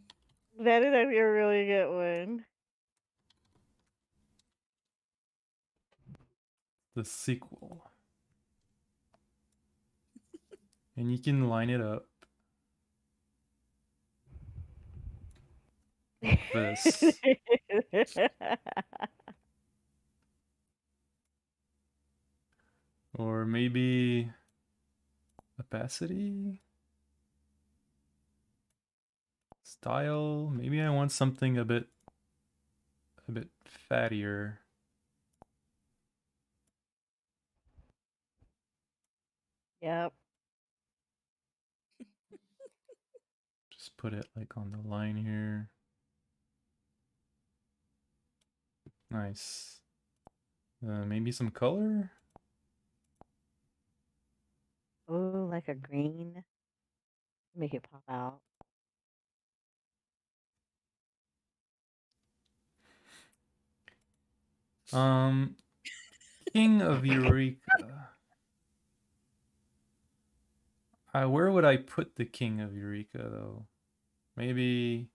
That is actually a really good one. The sequel. And you can line it up like this. Or maybe opacity, style. Maybe I want something a bit fattier. Yep. Just put it like on the line here. Nice. Maybe some color? Ooh, like a green. Make it pop out. Um, King of Eureka. Where would I put the King of Eureka though? Maybe,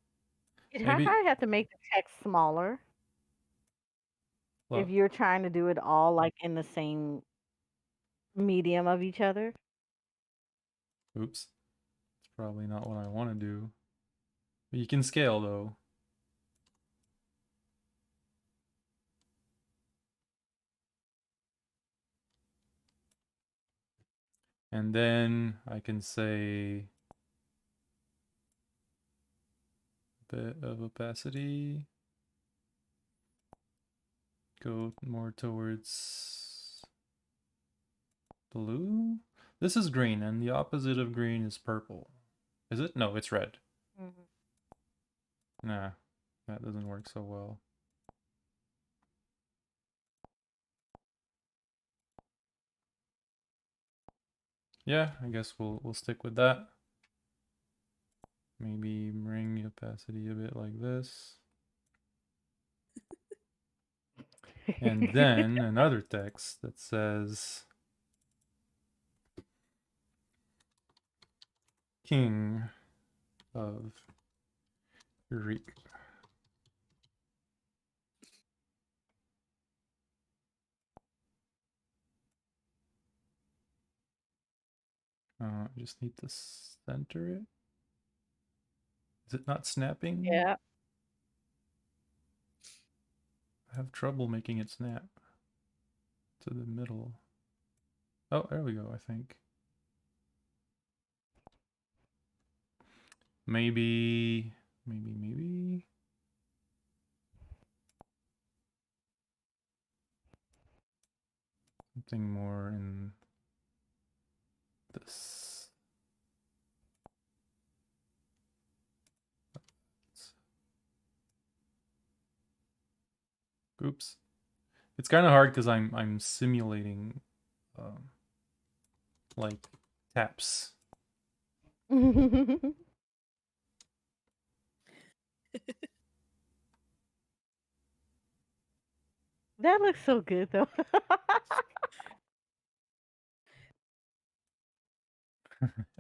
You'd maybe. probably have to make the text smaller if Well, you're trying to do it all like in the same medium of each other. oops. It's probably not what I want to do. But you can scale though. And then I can say a bit of opacity. Go more towards blue. This is green, and the opposite of green is purple. Is it? No, it's red. Mhm. Nah, that doesn't work so well. Yeah, I guess we'll stick with that. Maybe bring the opacity a bit like this. And then another text that says King of Eureka. I just need to center it. Is it not snapping? Yeah. I have trouble making it snap to the middle. Oh, there we go, I think. Maybe. Something more in this. Oops. It's kind of hard because I'm simulating um, like taps. That looks so good though.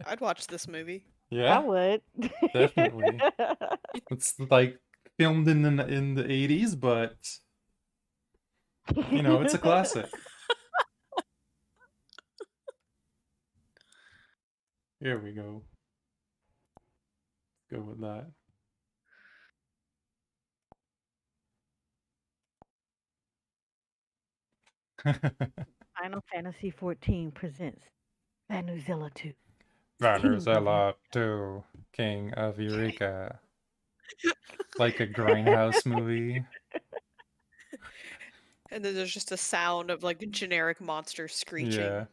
I'd watch this movie. I Yeah, would. definitely. It's like filmed in the 80s, but it's a classic. Here we go. Go with that. Final Fantasy 14 presents Vanuzilla 2, King of Vanuzella 2, King of Eureka. Like a grindhouse movie. And then there's just a sound of like generic monster Yeah. screeching.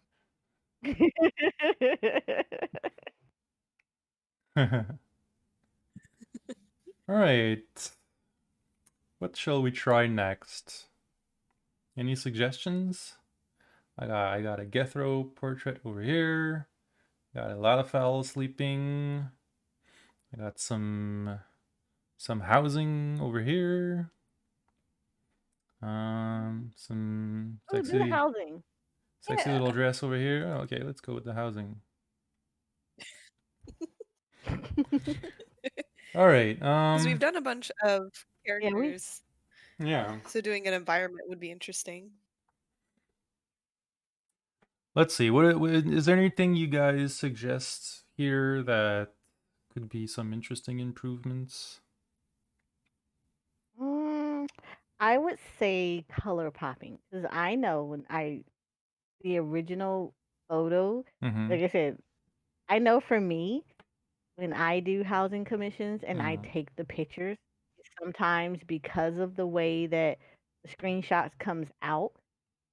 All right. What shall we try next? Any suggestions? I got a Gethro portrait over here. Got a lot of fowl sleeping. I got some housing over here. Some Oh, do the sexy housing. sexy Yeah. little dress over here. Oh, okay, let's go with the housing. All right. Because we've done a bunch of Yeah, we characters, Yeah. so doing an environment would be interesting. Let's see. What is there anything you guys suggest here that could be some interesting improvements? mm, I would say color popping because I know when the original photo, Mm-hmm. like I said, I know for me when I do housing commissions and I Mm-hmm. take the pictures, sometimes because of the way that the screenshots comes out,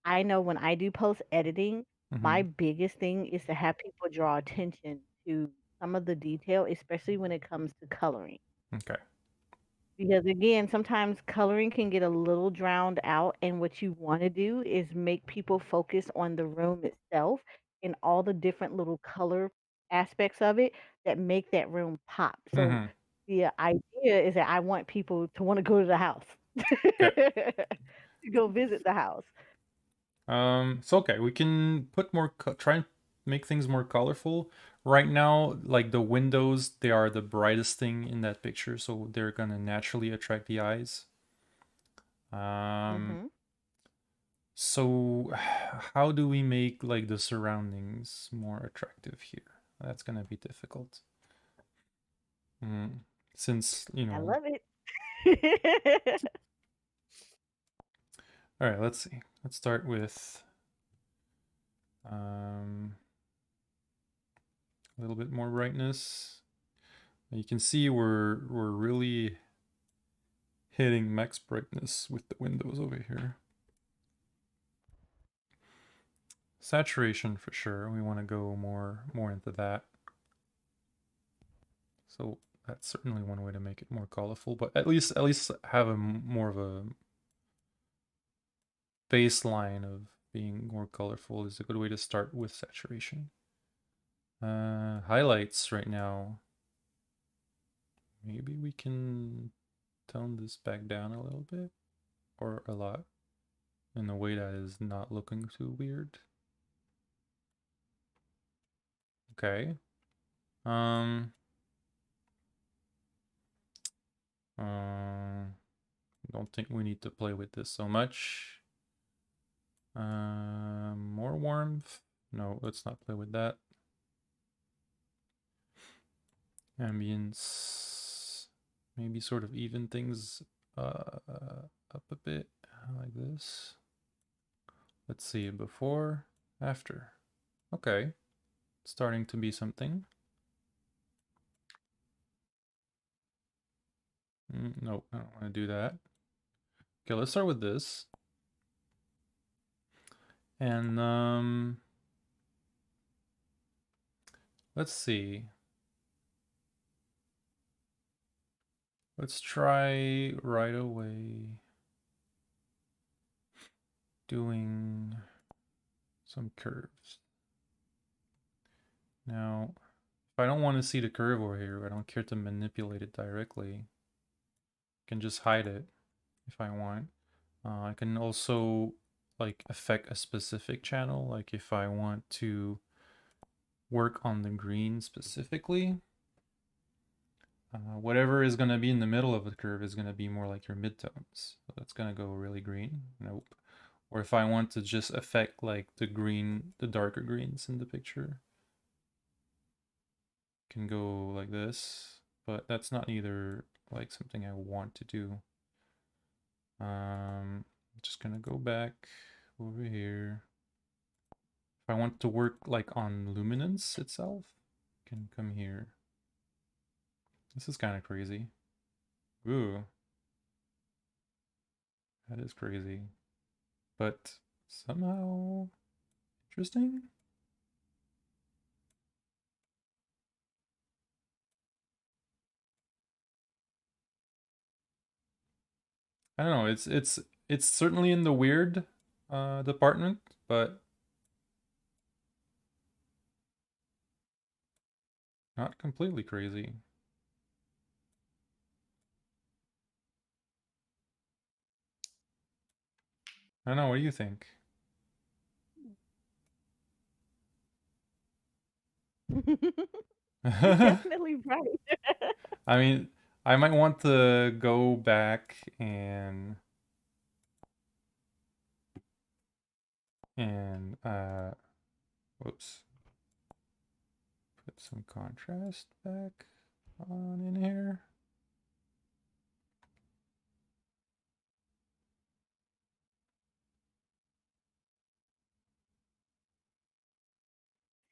I know when I do post editing, Mm-hmm. My biggest thing is to have people draw attention to some of the detail, especially when it comes to coloring. Okay. Because again, sometimes coloring can get a little drowned out, and what you want to do is make people focus on the room itself and all the different little color aspects of it that make that room pop. So Mm-hmm. the idea is that I want people to want to go to the house, Okay. to go visit the house. So okay, we can put more try and make things more colorful. Right now, like the windows, they are the brightest thing in that picture, so they're gonna naturally attract the eyes. Um, Hmm. so how do we make like the surroundings more attractive here? That's gonna be difficult. Mm. Since, I love it. all right, let's see. Let's start with um, a little bit more brightness. You can see we're really hitting max brightness with the windows over here. Saturation for sure. We want to go more into that. So that's certainly one way to make it more colorful, but at least have a more of a baseline of being more colorful is a good way to start with saturation. Highlights right now. Maybe we can tone this back down a little bit or a lot in a way that is not looking too weird. Okay. Um, don't think we need to play with this so much. More warmth. No, let's not play with that. Ambience. Maybe sort of even things up a bit like this. Let's see, before, after. Okay, starting to be something. No, I don't want to do that. Okay, let's start with this. And let's see. Let's try right away doing some curves. Now, if I don't want to see the curve over here, I don't care to manipulate it directly, I can just hide it if I want. I can also like affect a specific channel, like if I want to work on the green specifically, whatever is going to be in the middle of the curve is going to be more like your midtones. So that's going to go really green. Nope. Or if I want to just affect like the green, the darker greens in the picture, can go like this, but that's not either like something I want to do. I'm just gonna go back over here. If I want to work like on luminance itself, I can come here. This is kind of crazy. Ooh, that is crazy. But somehow interesting. I don't know. It's certainly in the weird department, but not completely crazy. I don't know. What do you think? You're definitely right. I mean, I might want to go back and whoops, put some contrast back on in here.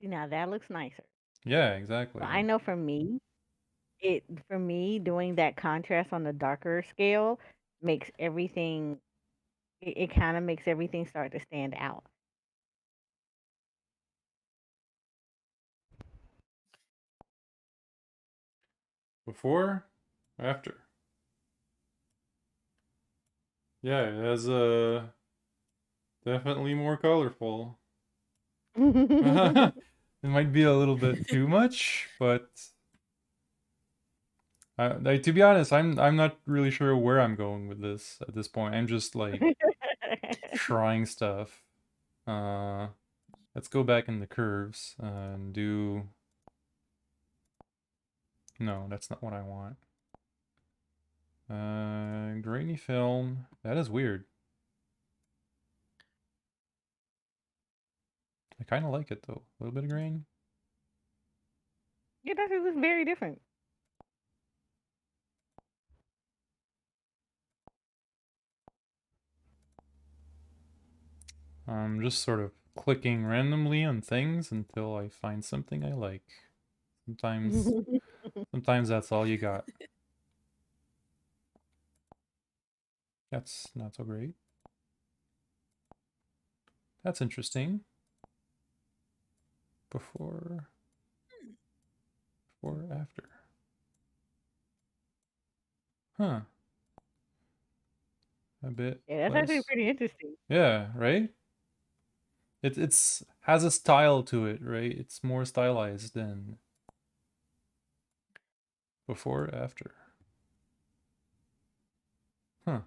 See, now that looks nicer. Yeah, So exactly. I know for me doing that contrast on the darker scale makes everything it kind of makes everything start to stand out. Before, after. Yeah, it has a definitely more colorful. It might be a little bit too much, but to be honest, I'm not really sure where I'm going with this at this point. I'm just like trying stuff. Uh, let's go back in the curves and do. No, that's not what I want. Grainy film. That is weird. I kind of like it though. A little bit of grain. Yeah, that is very different. I'm just sort of clicking randomly on things until I find something I like. Sometimes, sometimes that's all you got. That's not so great. That's interesting. Before, before, after. Huh. A bit Yeah, that's actually less. pretty interesting. Yeah, right? It's has a style to it, right? It's more stylized than before, after. Huh.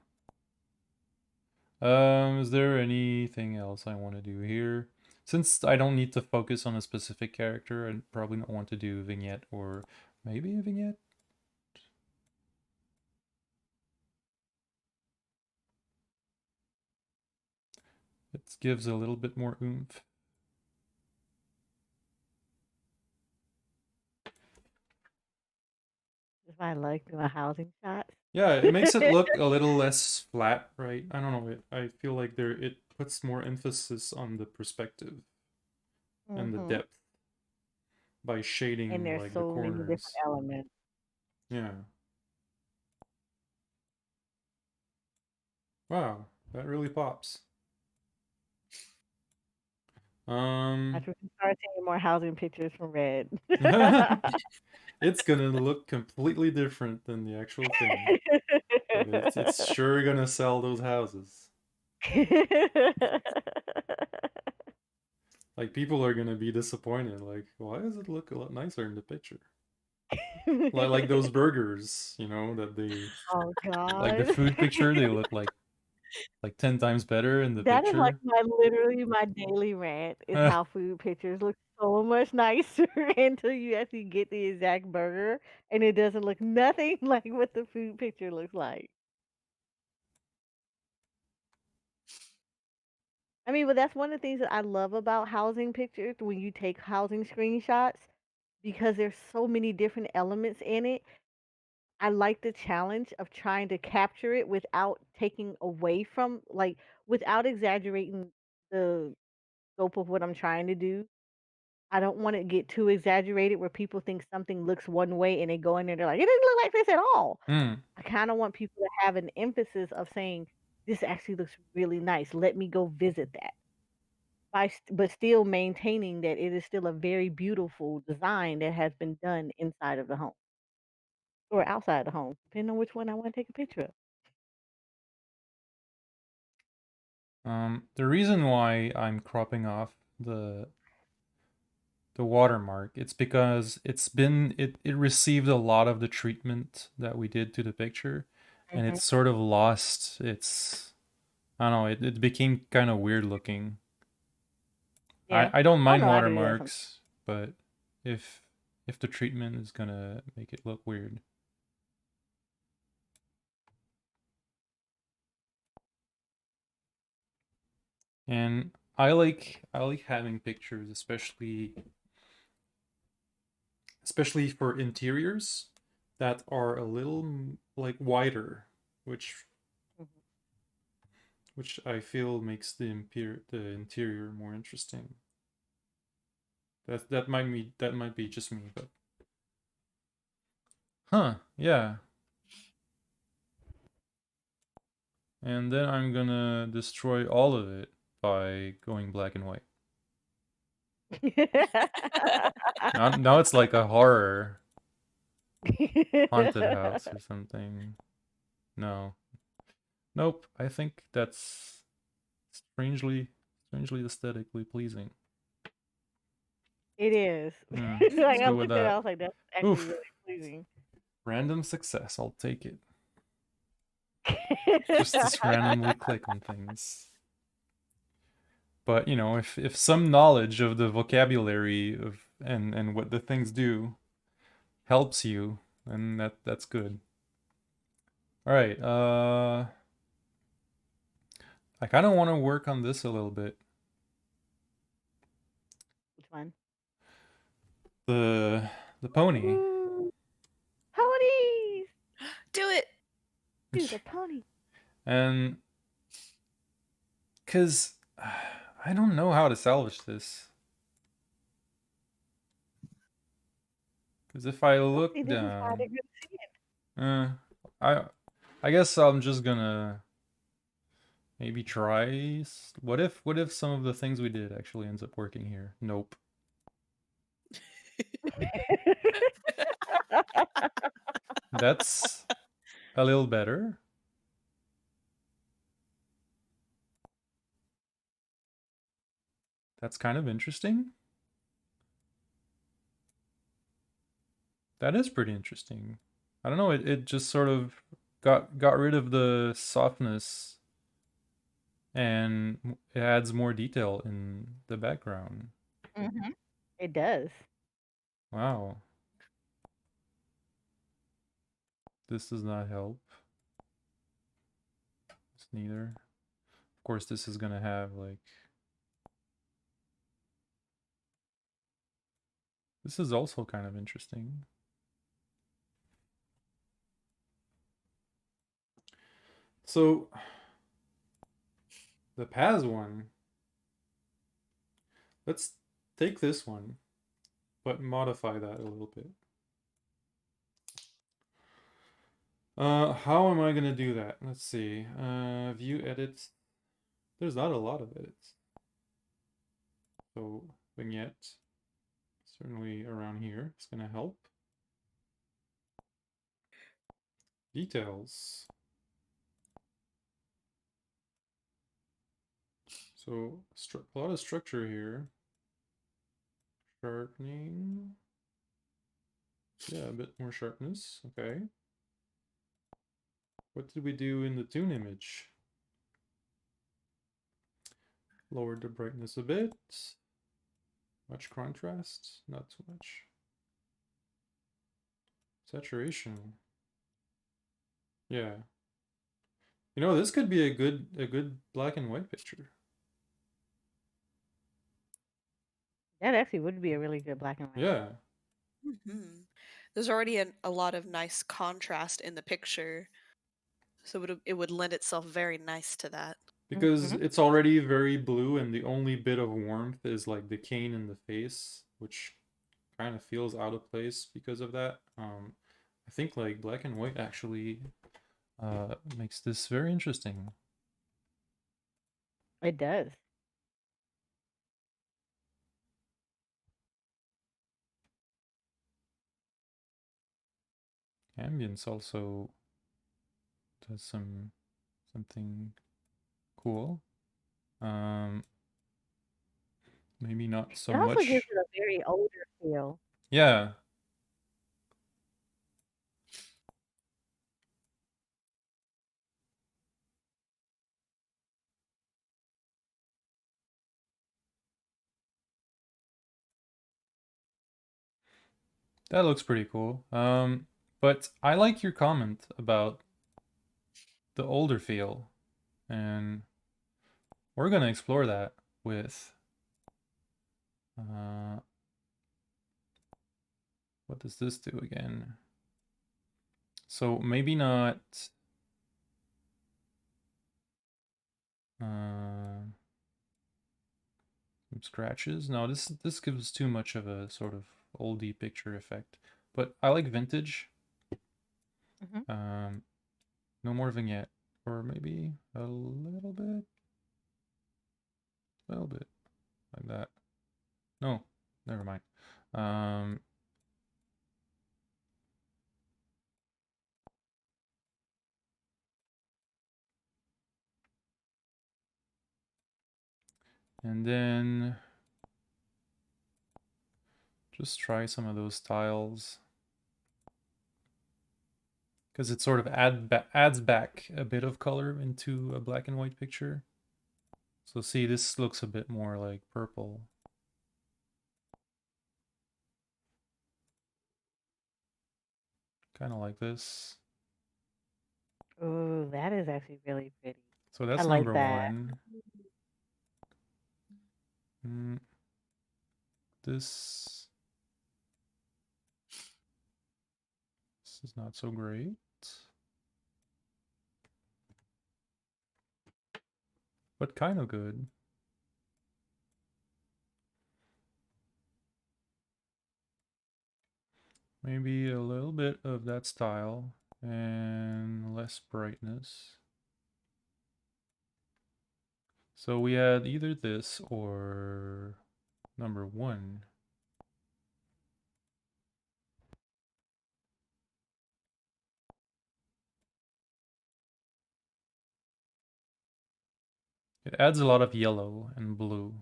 Is there anything else I want to do here? Since I don't need to focus on a specific character, I probably don't want to do vignette or maybe a vignette. It gives a little bit more oomph. If I like doing housing shots. Yeah, it makes it look a little less flat, right? I don't know. I feel like it puts more emphasis on the perspective and the Hmm. depth by And shading there's like the so many different corners. elements. Yeah. Wow, that really pops. I Um, should start taking more housing pictures from Red. it's gonna look completely different than the actual thing, but it's sure gonna sell those houses. Like people are gonna be disappointed. Like, why does it look a lot nicer in the picture? Like those burgers, that they Oh like the God. food picture, they look like 10 times better in the That is like picture. my literally my daily rant is how food pictures look so much nicer until you actually get the exact burger and it doesn't look nothing like what the food picture looks like. I mean, but that's one of the things that I love about housing pictures when you take housing screenshots because there's so many different elements in it. I like the challenge of trying to capture it without taking away from like without exaggerating the scope of what I'm trying to do. I don't want to get too exaggerated where people think something looks one way and they go in there, they're like, it doesn't look like this at all. Hmm. I kind of want people to have an emphasis of saying, this actually looks really nice. Let me go visit that. But still maintaining that it is still a very beautiful design that has been done inside of the home or outside the home, depending on which one I want to take a picture of. The reason why I'm cropping off the watermark, it's because it received a lot of the treatment that we did to the picture, and Mhm. it's sort of lost its. I don't know. It became kind of weird looking. I Yeah. I don't Oh mind no, I do that sometimes. watermarks, but if if the treatment is gonna make it look weird. And I like having pictures, especially for interiors that are a little like wider, which Mhm. which I feel makes the interior more interesting. That might be just me, but yeah. And then I'm gonna destroy all of it by going black and white. Now it's like a horror. Haunted house or something. No. Nope. I think that's strangely aesthetically pleasing. It is. Hmm. Like Let's I go with looked at it, I that. was like, that's actually Oof. really pleasing. Random success. I'll take it. Just randomly click on things. But you know, if some knowledge of the vocabulary of and what the things do helps you, then that's good. All right. I kind of want to work on this a little bit. Which one? The the pony. Ooh, ponies! Do it. Do the pony. And cuz I don't know how to salvage this. Cuz if I look Hopefully, this is how they're down, gonna see it. uh I I guess I'm just gonna maybe try. What if some of the things we did actually ends up working here? Nope. That's a little better. That's kind of interesting. That is pretty interesting. I don't know, it just sort of got rid of the softness and it adds more detail in the background. Hmm. It does. Wow. This does not help. It's neither. Of course, this is gonna have like this is also kind of interesting. So the Paz one, let's take this one, but modify that a little bit. How am I gonna do that? Let's see. View edits. There's not a lot of edits. So vignette, certainly around here, it's gonna help. Details. So a lot of structure here. Sharpening. Yeah, a bit more sharpness. Okay. What did we do in the tune image? Lowered the brightness a bit. Much contrast? Not too much. Saturation. Yeah. You know, this could be a good black and white picture. That actually would be a really good black and white. Yeah. Hmm. There's already a lot of nice contrast in the picture, so it would lend itself very nice to that. Because Hmm. it's already very blue and the only bit of warmth is like the cane in the face, which kind of feels out of place because of that. I think like black and white actually makes this very interesting. It does. Ambience also does something cool. Um, maybe not so It also gives much. it a very older feel. Yeah, that looks pretty cool. But I like your comment about the older feel, and we're gonna explore that with uh, what does this do again? So maybe not uh, some scratches. No, this gives too much of a sort of oldie picture effect. But I like vintage. Hmm. Um, no more vignette, or maybe a little bit like that. No, never mind. Um, And then just try some of those styles. Because it sort of adds back a bit of color into a black and white picture. So see, this looks a bit more like purple. Kind of like this. Ooh, that is actually really pretty. So I that's like number that. one. Mm, this is not so great, but kind of good. Maybe a little bit of that style and less brightness. So we had either this or number one. It adds a lot of yellow and blue.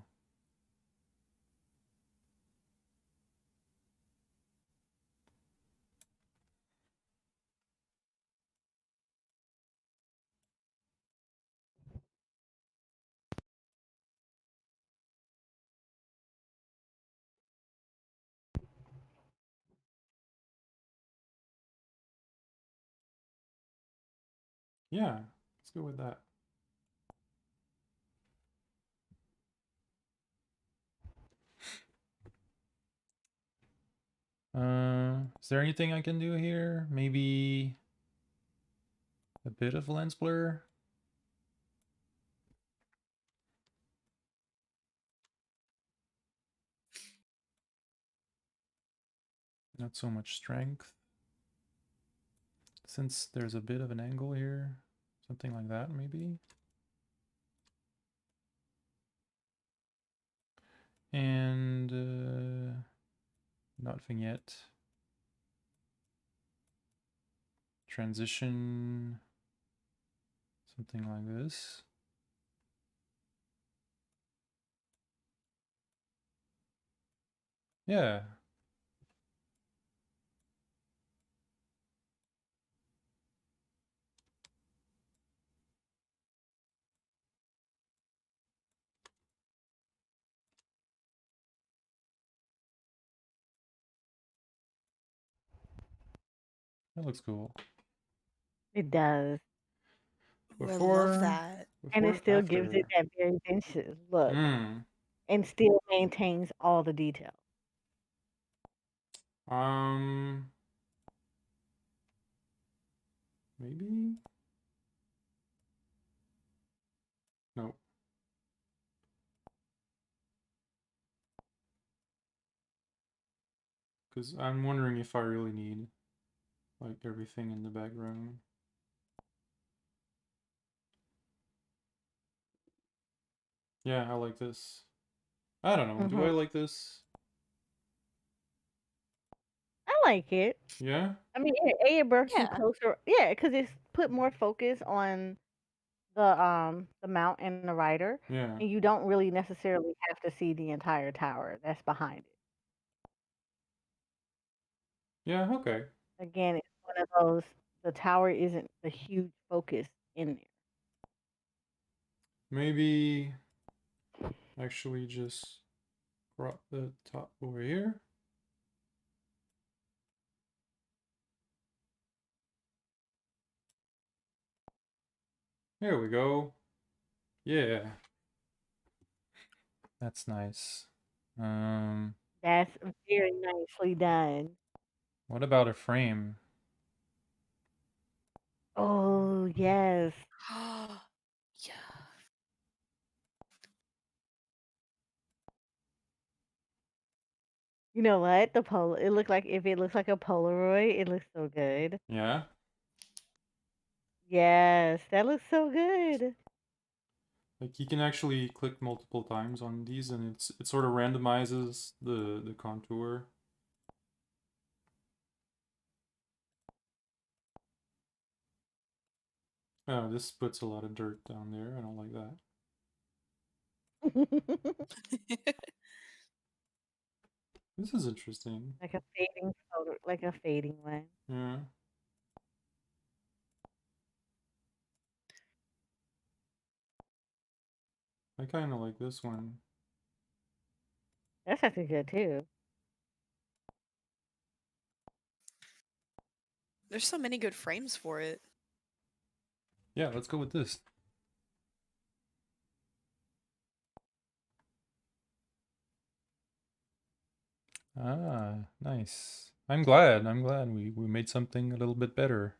Yeah, let's go with that. Is there anything I can do here? Maybe a bit of lens blur? Not so much strength. Since there's a bit of an angle here, something like that maybe. And not vignette. Transition, something like this. Yeah, that looks cool. It does. Ooh, I love Before, that. And before it and still gives it after. that very vintage look Hmm. and still maintains all the details. Um, maybe? No, because I'm wondering if I really need like everything in the background. Yeah, I like this. I don't know. Do Hmm. I like this? I like it. Yeah? I mean, it brings you Yeah. closer. Yeah, because it's put more focus on the mount and the rider, Yeah. and you don't really necessarily have to see the entire tower that's behind it. Yeah, okay. Again, it's one of those. The tower isn't a huge focus in there. Maybe actually just crop the top over here. There we go. Yeah, that's nice. Um, That's very nicely done. what about a frame? Oh yes. Yeah. You know what? The pol it looked like if it looks like a Polaroid, it looks so good. Yeah? Yes, that looks so good. Like you can actually click multiple times on these and it sort of randomizes the contour. Oh, this puts a lot of dirt down there. I don't like that. This is interesting. Like a fading photo, like a fading one. Yeah. I kind of like this one. That's actually good too. There's so many good frames for it. Yeah, let's go with this. Ah, nice. I'm glad. I'm glad we made something a little bit better.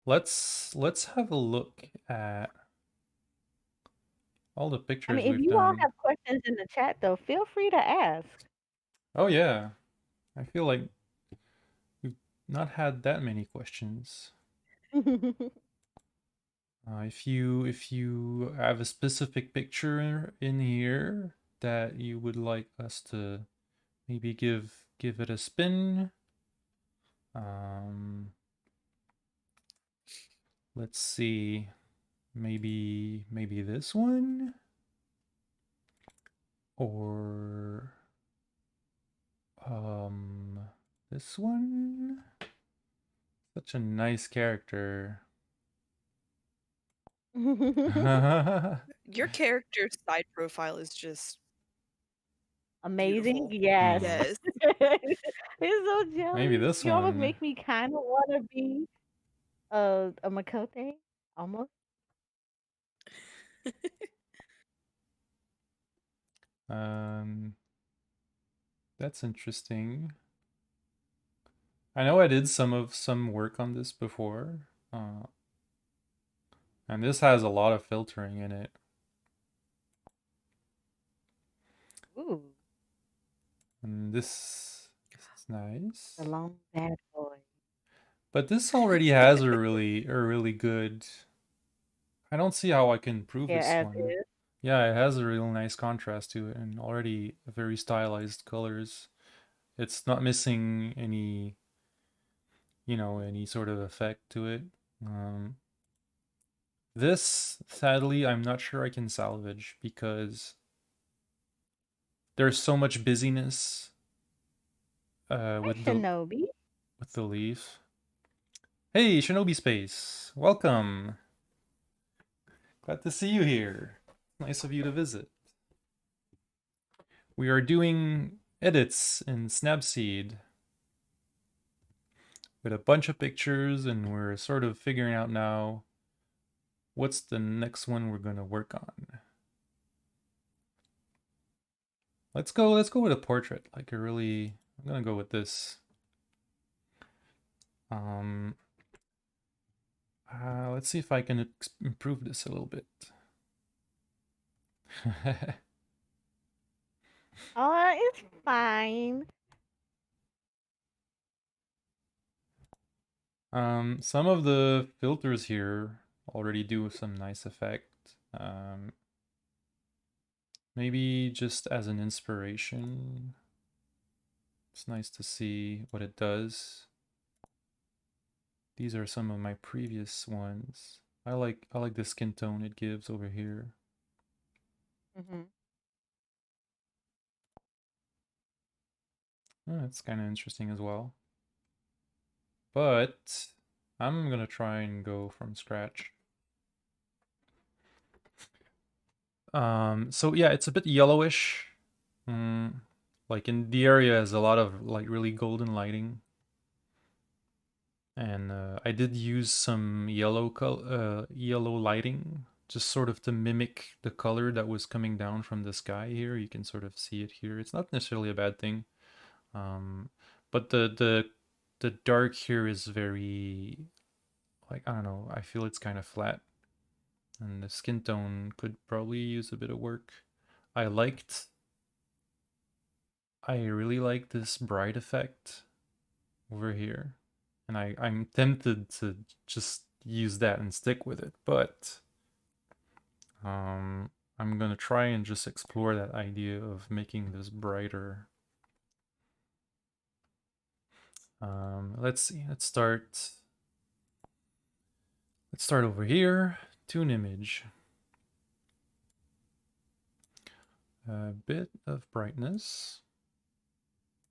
Let's have a look at all the I pictures mean, if we've you all done. have questions in the chat though, feel free to ask. Oh yeah. I feel like we've not had that many questions. If you have a specific picture in here that you would like us to maybe give it a spin, um, let's see, maybe this one or um this one. Such a nice character. Your character's side profile is just Amazing, beautiful. yes. Hmm. Yes. He's so Maybe jelly. this You almost one. make me kind of want to be a Makote, almost. Um, that's interesting. I know I did some work on this before, and this has a lot of filtering in it. Ooh, And this is the nice. long bad boy. But this already has a really good. I don't see how I can improve Yeah, this as one. is. Yeah, it has a real nice contrast to it and already very stylized colors. It's not missing any, any sort of effect to it. Um, this, sadly, I'm not sure I can salvage because there's so much busyness Hi, with Shinobi. the leaf. Hey, Shinobi Space, welcome. Glad to see you here. Nice of you to visit. We are doing edits in Snapseed with a bunch of pictures, and we're sort of figuring out now what's the next one we're gonna work on. Let's go with a portrait. Like a really I'm gonna go with this. Um let's see if I can improve this a little bit. It's fine. Some of the filters here already do some nice effect. Maybe just as an inspiration. It's nice to see what it does. These are some of my previous ones. I like the skin tone it gives over here. Hmm. Oh, that's kind of interesting as well. But I'm gonna try and go from scratch. So yeah, it's a bit yellowish. Mm, like in the area has a lot of like really golden lighting. And I did use some yellow lighting, just sort of to mimic the color that was coming down from the sky here. You can sort of see it here. It's not necessarily a bad thing, um, but the dark here is very like I don't know. I feel it's kind of flat, and the skin tone could probably use a bit of work. I liked, I really like this bright effect over here. And I'm tempted to just use that and stick with it, but I'm gonna try and just explore that idea of making this brighter. Let's see, let's start. Let's start over here. Tune image. A bit of brightness.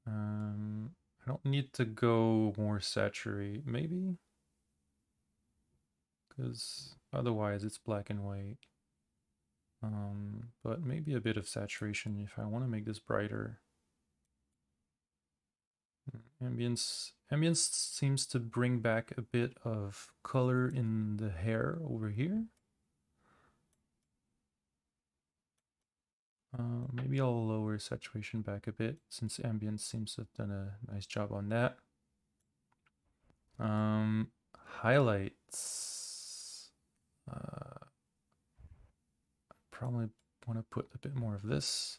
I don't need to go more saturate, maybe? Because otherwise it's black and white. But maybe a bit of saturation if I want to make this brighter. Ambience seems to bring back a bit of color in the hair over here. Maybe I'll lower saturation back a bit since ambience seems to have done a nice job on that. Highlights. Probably want to put a bit more of this.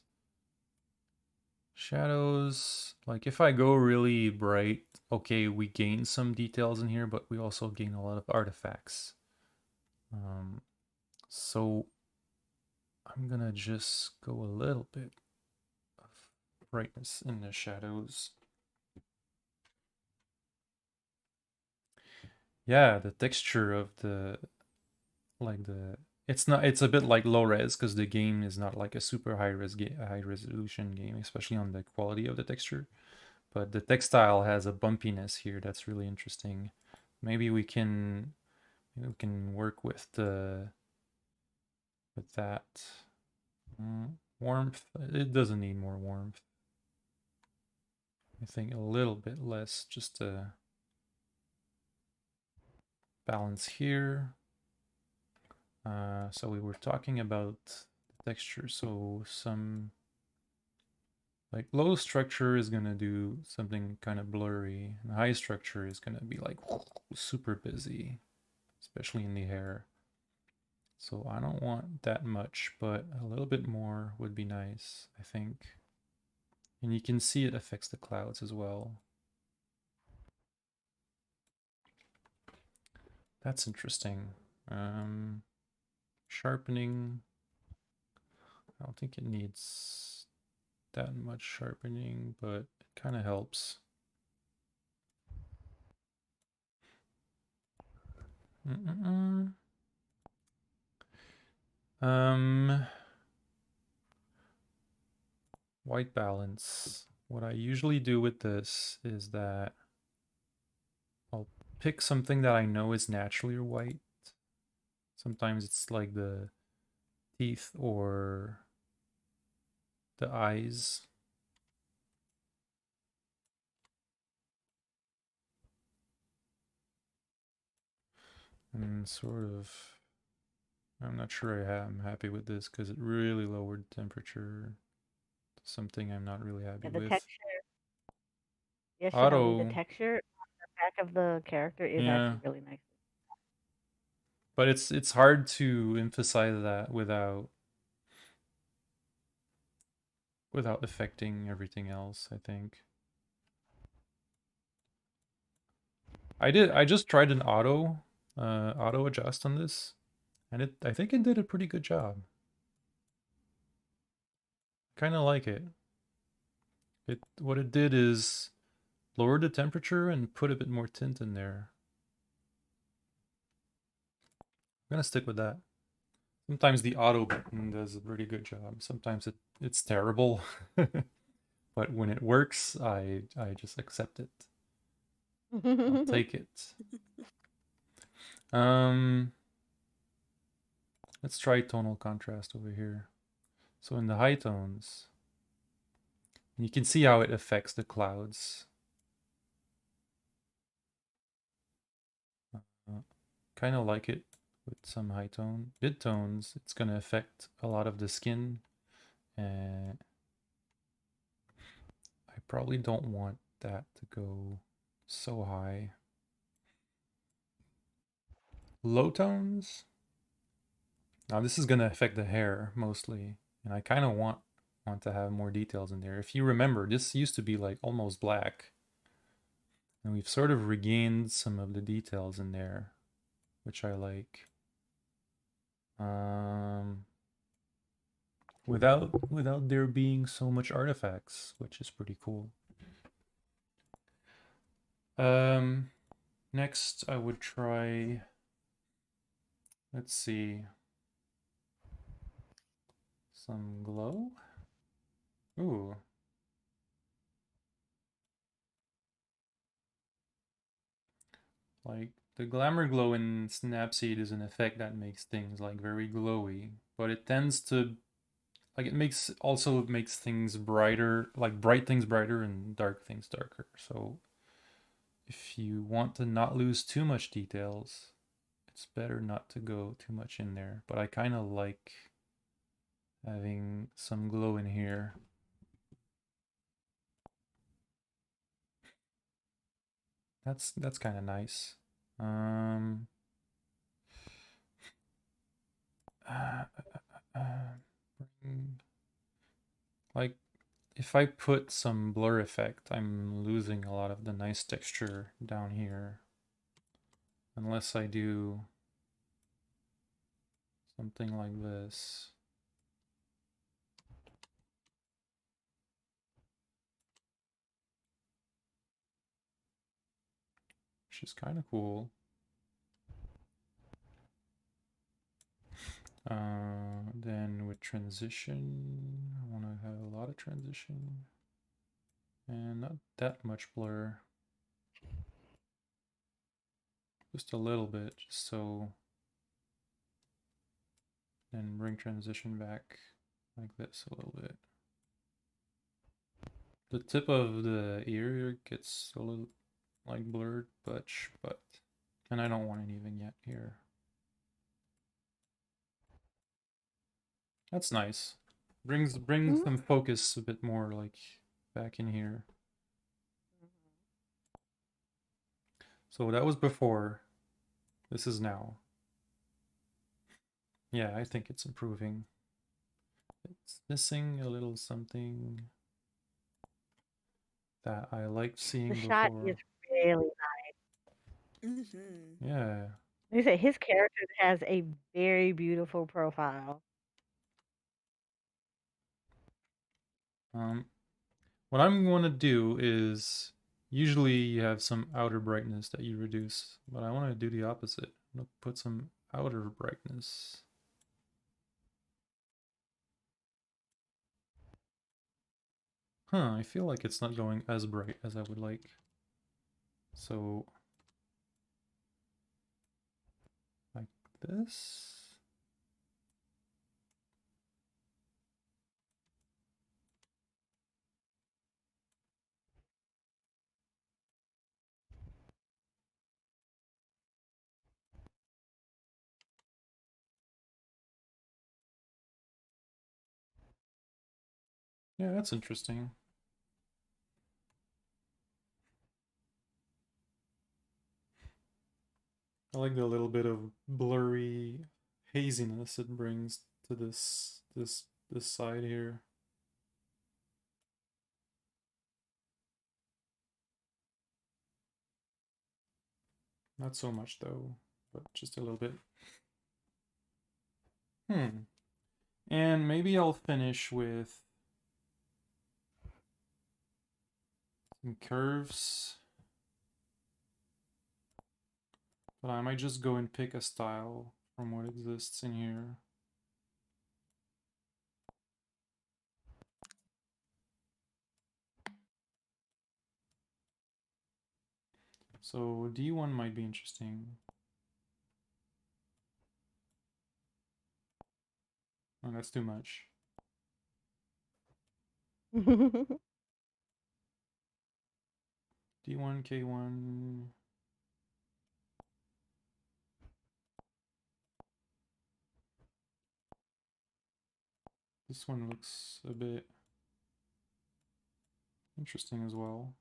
Shadows, like if I go really bright, okay, we gain some details in here, but we also gain a lot of artifacts. So I'm gonna just go a little bit of brightness in the shadows. Yeah, the texture of it's a bit like low res because the game is not like a super high resolution game, especially on the quality of the texture. But the textile has a bumpiness here that's really interesting. Maybe we can work with that. Warmth. It doesn't need more warmth. I think a little bit less just to balance here. So we were talking about the texture. So some like low structure is gonna do something kind of blurry, and high structure is gonna be like super busy, especially in the hair. So I don't want that much, but a little bit more would be nice, I think. And you can see it affects the clouds as well. That's interesting. Sharpening. I don't think it needs that much sharpening, but it kind of helps. White balance. What I usually do with this is that I'll pick something that I know is naturally white. Sometimes it's like the teeth or the eyes. And sort of, I'm not sure I'm happy with this because it really lowered temperature to something I'm not really happy Yeah, the with. texture. Yes, Shinobi, the Auto, texture on the back of the character is yeah, actually really nice. but it's hard to emphasize that without affecting everything else, I think. I just tried an auto adjust on this, and I think it did a pretty good job. Kind of like it. What it did is lower the temperature and put a bit more tint in there. I'm gonna stick with that. Sometimes the auto button does a pretty good job. Sometimes it's terrible, but when it works, I just accept it. I'll take it. Um, let's try tonal contrast over here. So in the high tones, you can see how it affects the clouds. Kind of like it with some high tone. Mid tones, it's going to affect a lot of the skin. And I probably don't want that to go so high. Low tones. Now this is going to affect the hair mostly. And I kind of want to have more details in there. If you remember, this used to be like almost black. And we've sort of regained some of the details in there, which I like. Without there being so much artifacts, which is pretty cool. Next I would try Let's see. Some glow. Ooh. Like the glamour glow in Snapseed is an effect that makes things like very glowy, but it tends to like it makes also makes things brighter, like bright things brighter and dark things darker. So if you want to not lose too much details, it's better not to go too much in there. But I kind of like having some glow in here. That's kind of nice. Um, uh, uh, bring- like if I put some blur effect, I'm losing a lot of the nice texture down here. Unless I do something like this. Which is kind of cool. Then with transition, I want to have a lot of transition and not that much blur. Just a little bit, just so. Then bring transition back like this a little bit. The tip of the ear gets a little like blurred, but and I don't want it even yet here. That's nice. Brings Mhm. them focus a bit more like back in here. So that was before. This is now. Yeah, I think it's improving. It's missing a little something that I liked The seeing shot is before. really. Mm-hmm. Yeah. They said his character has a very beautiful profile. Um, what I'm going to do is usually you have some outer brightness that you reduce, but I want to do the opposite. I'm going to put some outer brightness. Huh, I feel like it's not going as bright as I would like. So, like this. Yeah, that's interesting. I like the little bit of blurry haziness it brings to this side here. Not so much though, but just a little bit. Hmm. And maybe I'll finish with some curves. But I might just go and pick a style from what exists in here. So D1 might be interesting. Oh, that's too much. D1, K1. This one looks a bit interesting as well.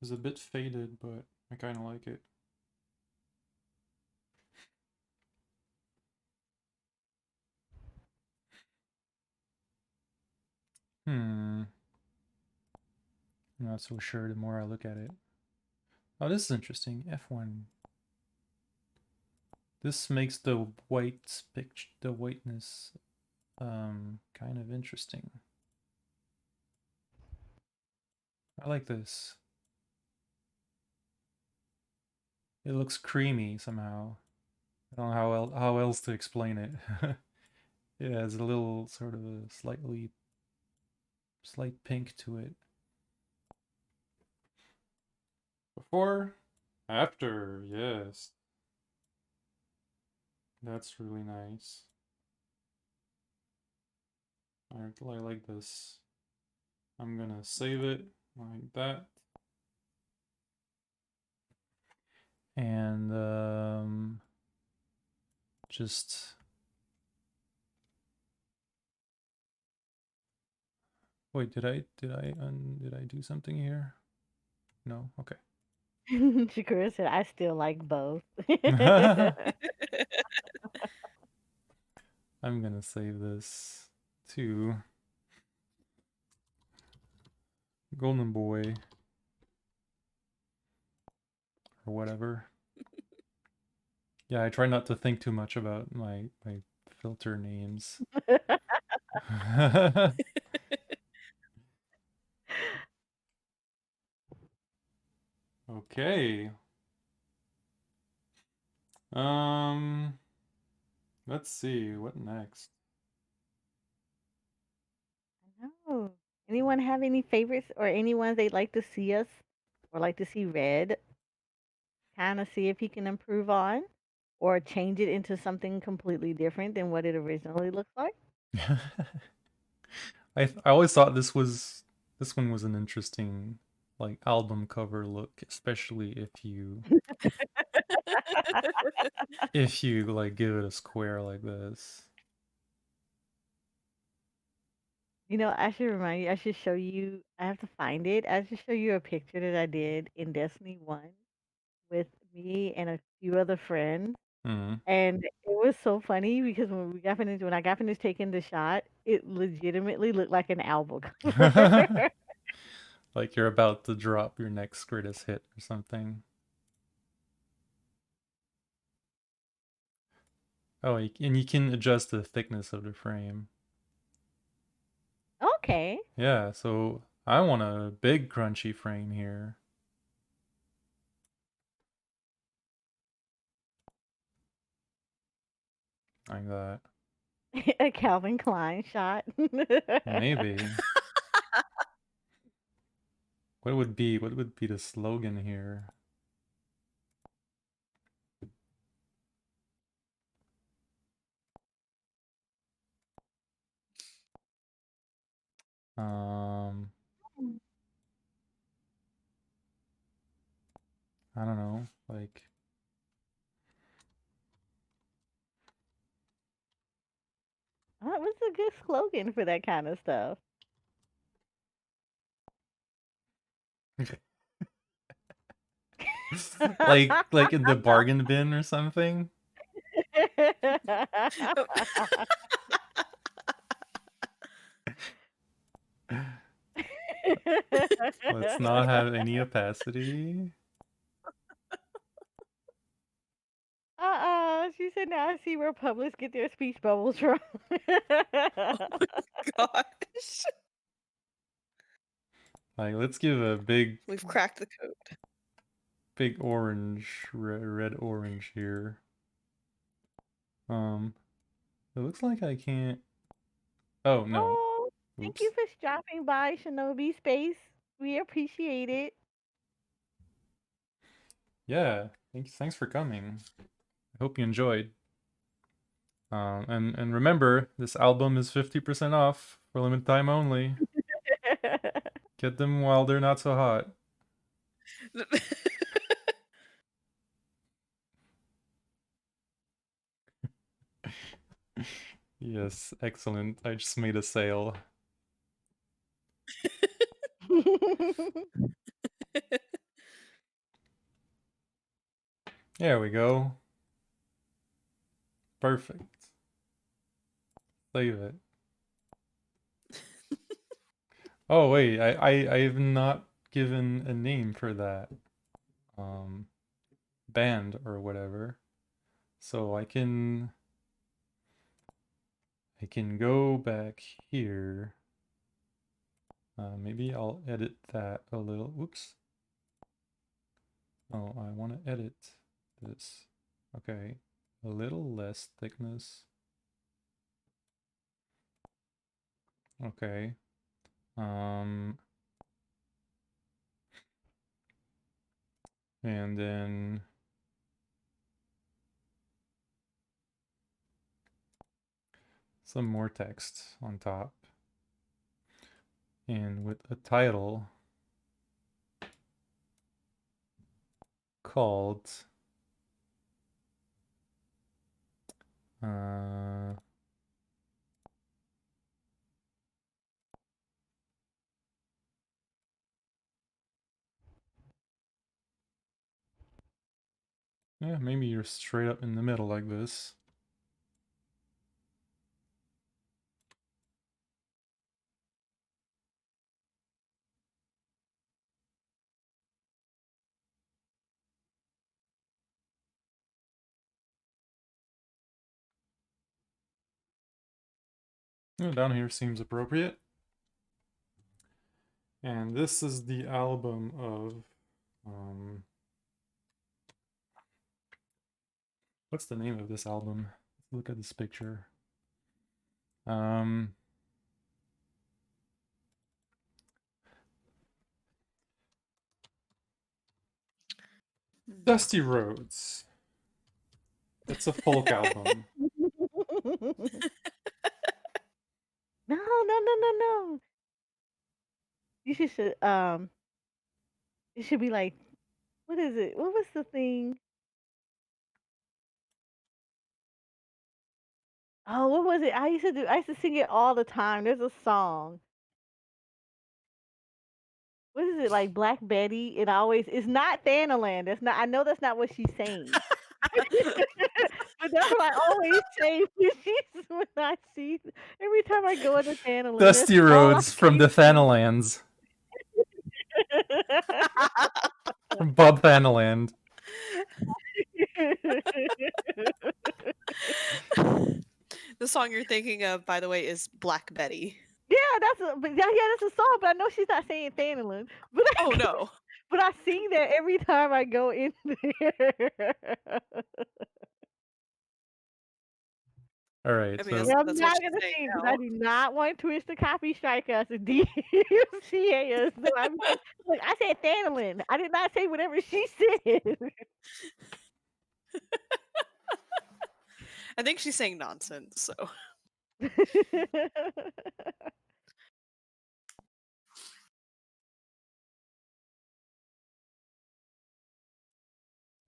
It's a bit faded, but I kind of like it. Hmm. I'm not so sure the more I look at it. Oh, this is interesting. F1. This makes the the whiteness kind of interesting. I like this. it looks creamy somehow. I don't know how else to explain it. It has a little sort of a slight pink to it. Before, after, yes. That's really nice. I like this. I'm gonna save it like that. And just wait, did I do something here? No, okay. Shakira said, "I still like both." I'm gonna save this to Golden Boy or whatever. Yeah, I try not to think too much about my filter names. Okay. Um, let's see what next. Oh, anyone have any favorites or any ones they'd like to see us or like to see read? Kind of see if he can improve on or change it into something completely different than what it originally looks like. I always thought this one was an interesting like album cover look, especially if you like give it a square like this. You know, I should remind you, I should show you, I have to find it. I should show you a picture that I did in Destiny 1 with me and a few other friends. Hmm. And it was so funny because when I got finished taking the shot, it legitimately looked like an album cover. Like you're about to drop your next greatest hit or something. Oh, and you can adjust the thickness of the frame. Okay. Yeah, so I want a big crunchy frame here. Like that. A Calvin Klein shot. Maybe. What would be the slogan here? Um, I don't know. Like What's a good slogan for that kind of stuff? like in the bargain bin or something. Let's not have any opacity. She said now I see where publics get their speech bubbles from. Gosh. Like let's give a We've cracked the code. big orange, red orange here. Um, it looks like I can't. Oh no. Oh, thank you Oops. for stopping by, Shinobi Space. We appreciate it. Yeah. Thanks for coming. I hope you enjoyed. And remember, this album is 50% off for limited time only. Get them while they're not so hot. Yes, excellent. I just made a sale. There we go. Perfect. Save it. Oh wait, I've not given a name for that um band or whatever. So I can go back here. Maybe I'll edit that a little. Whoops. Oh, I want to edit. this. Okay, a little less thickness. Okay. And then some more text on top. And with a title called uh, yeah, maybe you're straight up in the middle like this. Yeah, down here seems appropriate. And this is the album of what's the name of this album? Let's look at this picture. Um, Dusty Roads. It's a folk album. No, no, no, no, no. You should it should be like, what is it? What was the thing? Oh, what was it? I used to sing it all the time. There's a song. What is it, like Black Betty? It always it's not Thanaland. That's not I know that's not what she's saying. But that's what I always say when I see every time I go into Thanaland, that's Dusty all I Roads from the keep singing. Thanalands. From Bob Thanaland. The song you're thinking of, by the way, is Black Betty. Yeah, that's a song, but I know she's not saying Thanaland. But Oh no. but I sing that every time I go in there. All right, I mean, so And I'm that's what not she's gonna saying sing because I now. do not want Twitch to copy strike us and DCA us. So I'm like, I said Thanaland. I did not say whatever she said. I think she's saying nonsense, so.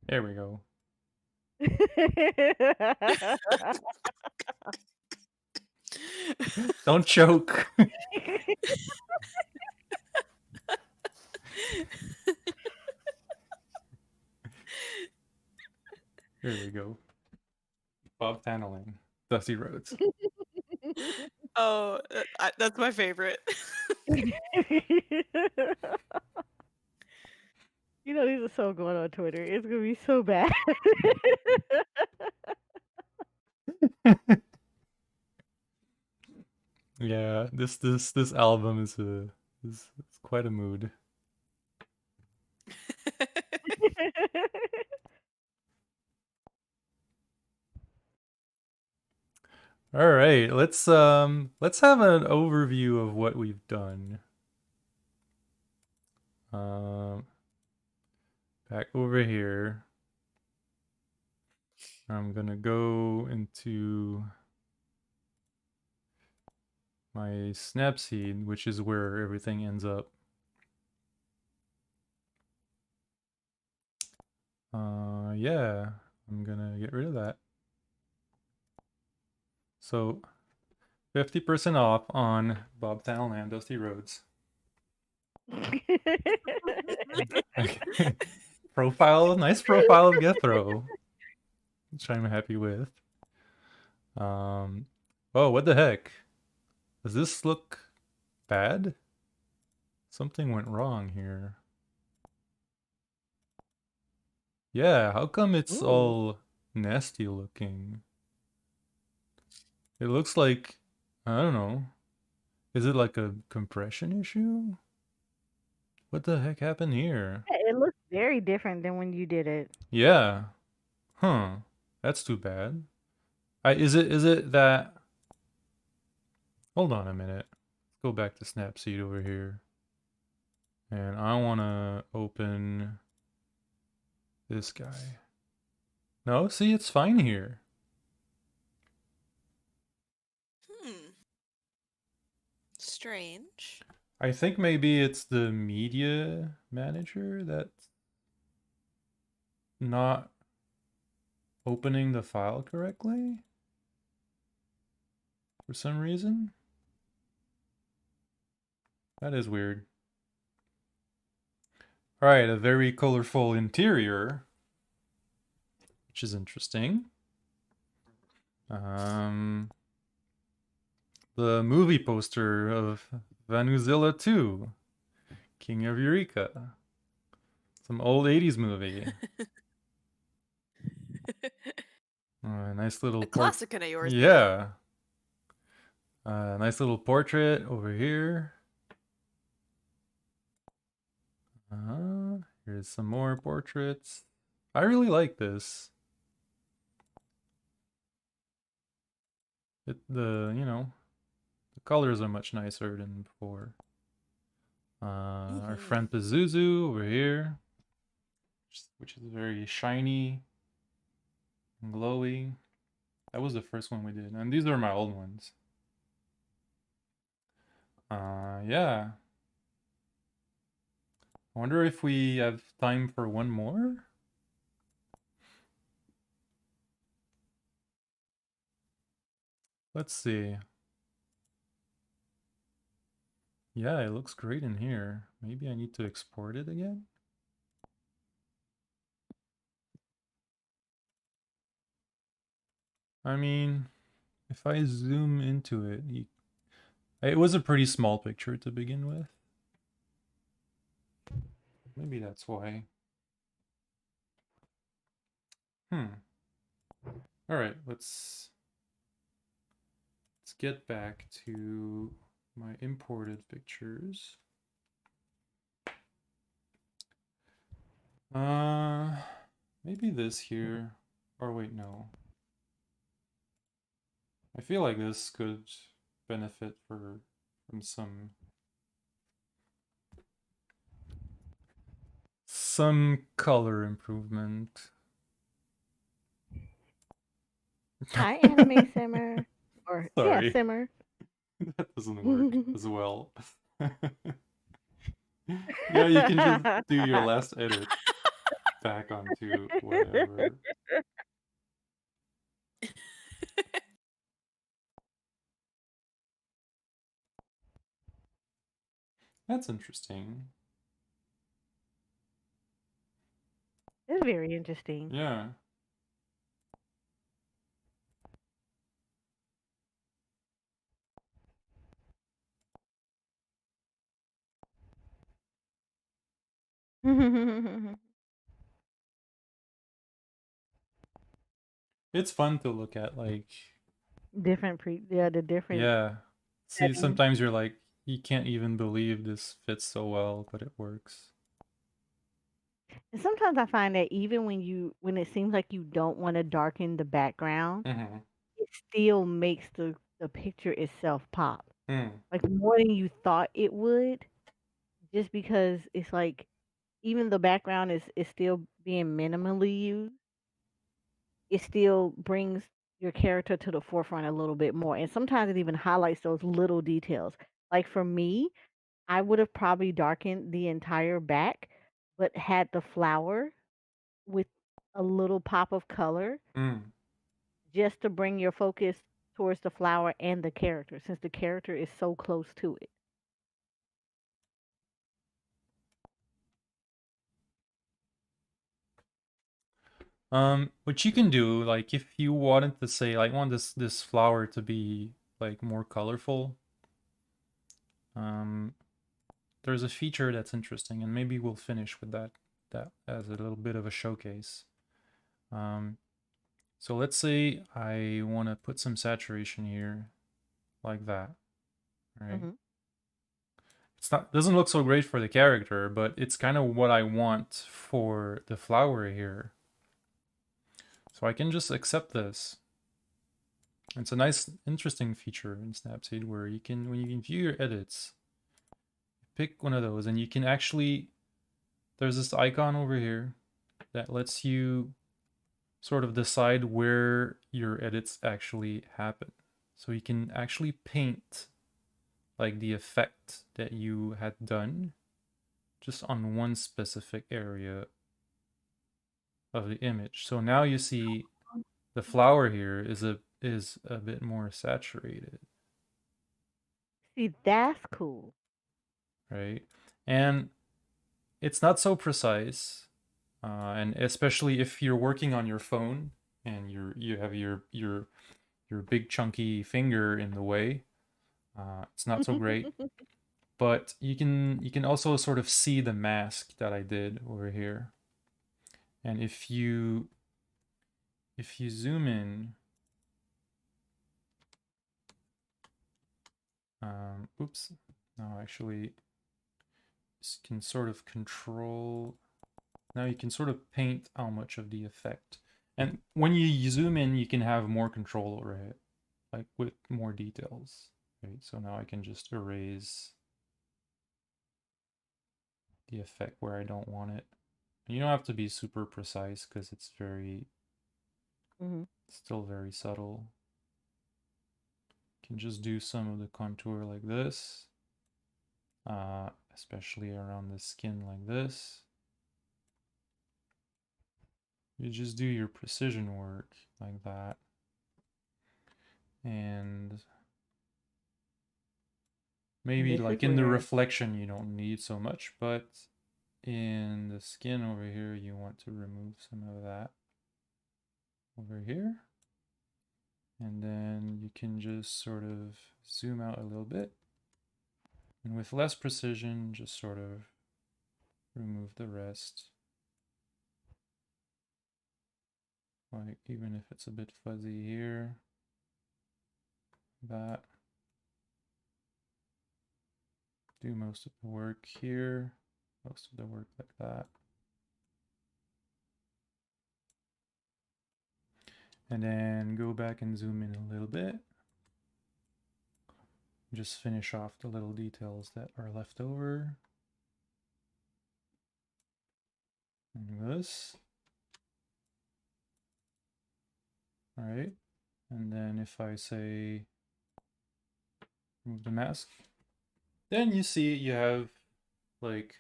there we go. Don't choke. Here we go. Bob Thanaland. Dusty Roads. Oh, that's my favorite. You know, these are so going on Twitter. It's gonna be so bad. Yeah, this album is quite a mood. All right, let's have an overview of what we've done. Um, back over here. I'm gonna go into my Snapseed, which is where everything ends up. Yeah, I'm gonna get rid of that. So 50% off on Bob Thanaland Dusty Roads. Okay. Profile, nice profile of Gethro, which I'm happy with. Oh, what the heck? Does this look bad? Something went wrong here. Yeah, how come it's Ooh. all nasty looking? It looks like, I don't know. Is it like a compression issue? What the heck happened here? It looks very different than when you did it. Yeah. Huh. That's too bad. Is it that hold on a minute. Let's go back to Snapseed over here. And I wanna open this guy. No, see it's fine here. Hmm. Strange. I think maybe it's the media manager that's not opening the file correctly for some reason. That is weird. Alright, a very colorful interior, which is interesting. The movie poster of Vanuzilla 2, King of Eureka. Some old 80s movie. Nice little A classic in Eorzea. Yeah. Nice little portrait over here. Here's some more portraits. I really like this. The colors are much nicer than before. Our friend Pazuzu over here, which is very shiny and glowy. That was the first one we did, and these are my old ones. Yeah. I wonder if we have time for one more? Let's see. Yeah, it looks great in here. Maybe I need to export it again? I mean, if I zoom into it, it was a pretty small picture to begin with. Maybe that's why. All right, let's get back to my imported pictures. Maybe this here. Or wait, no. I feel like this could benefit from some color improvement. Hi, Anime Simmer. Or yeah, Sorry, Simmer. that doesn't work as well. Yeah, you can just do your last edit back onto whatever. That's interesting. It's very interesting. Yeah. It's fun to look at, like, The different yeah. See, settings. sometimes you're like, you can't even believe this fits so well, but it works. And sometimes I find that even when it seems like you don't want to darken the background, Mm-hmm. it still makes the picture itself pop. Mm. Like more than you thought it would, just because it's like even the background is still being minimally used, it still brings your character to the forefront a little bit more. And sometimes it even highlights those little details. Like for me, I would have probably darkened the entire back, but had the flower with a little pop of color Mm. just to bring your focus towards the flower and the character since the character is so close to it. What you can do, like, if you wanted to say, like, want this flower to be like more colorful, um, there's a feature that's interesting, and maybe we'll finish with that as a little bit of a showcase. Um, so let's say I want to put some saturation here, like that, right? Hmm. It's not doesn't look so great for the character, but it's kind of what I want for the flower here. So I can just accept this. It's a nice, interesting feature in Snapseed where you can, when you can view your edits, pick one of those and you can actually, there's this icon over here that lets you sort of decide where your edits actually happen. So you can actually paint like the effect that you had done just on one specific area of the image. So now you see the flower here is a bit more saturated, See, that's cool. right? And it's not so precise, and especially if you're working on your phone and you have your big chunky finger in the way, it's not so great. But you can also sort of see the mask that I did over here, and if you zoom in, oops, no, actually, can sort of control. Now you can sort of paint how much of the effect. And when you zoom in, you can have more control over it, like with more details. Right? So now I can just erase the effect where I don't want it. And you don't have to be super precise because it's Mhm. still very subtle. You can just do some of the contour like this, especially around the skin like this. You just do your precision work like that. And maybe This like is in the where reflection you don't need so much, but in the skin over here you want to remove some of that over here. And then you can just sort of zoom out a little bit. And with less precision, just sort of remove the rest. Like even if it's a bit fuzzy here, that. Do most of the work here, most of the work like that. And then go back and zoom in a little bit. Just finish off the little details that are left over. And this. All right. And then if I say remove the mask, then you see you have like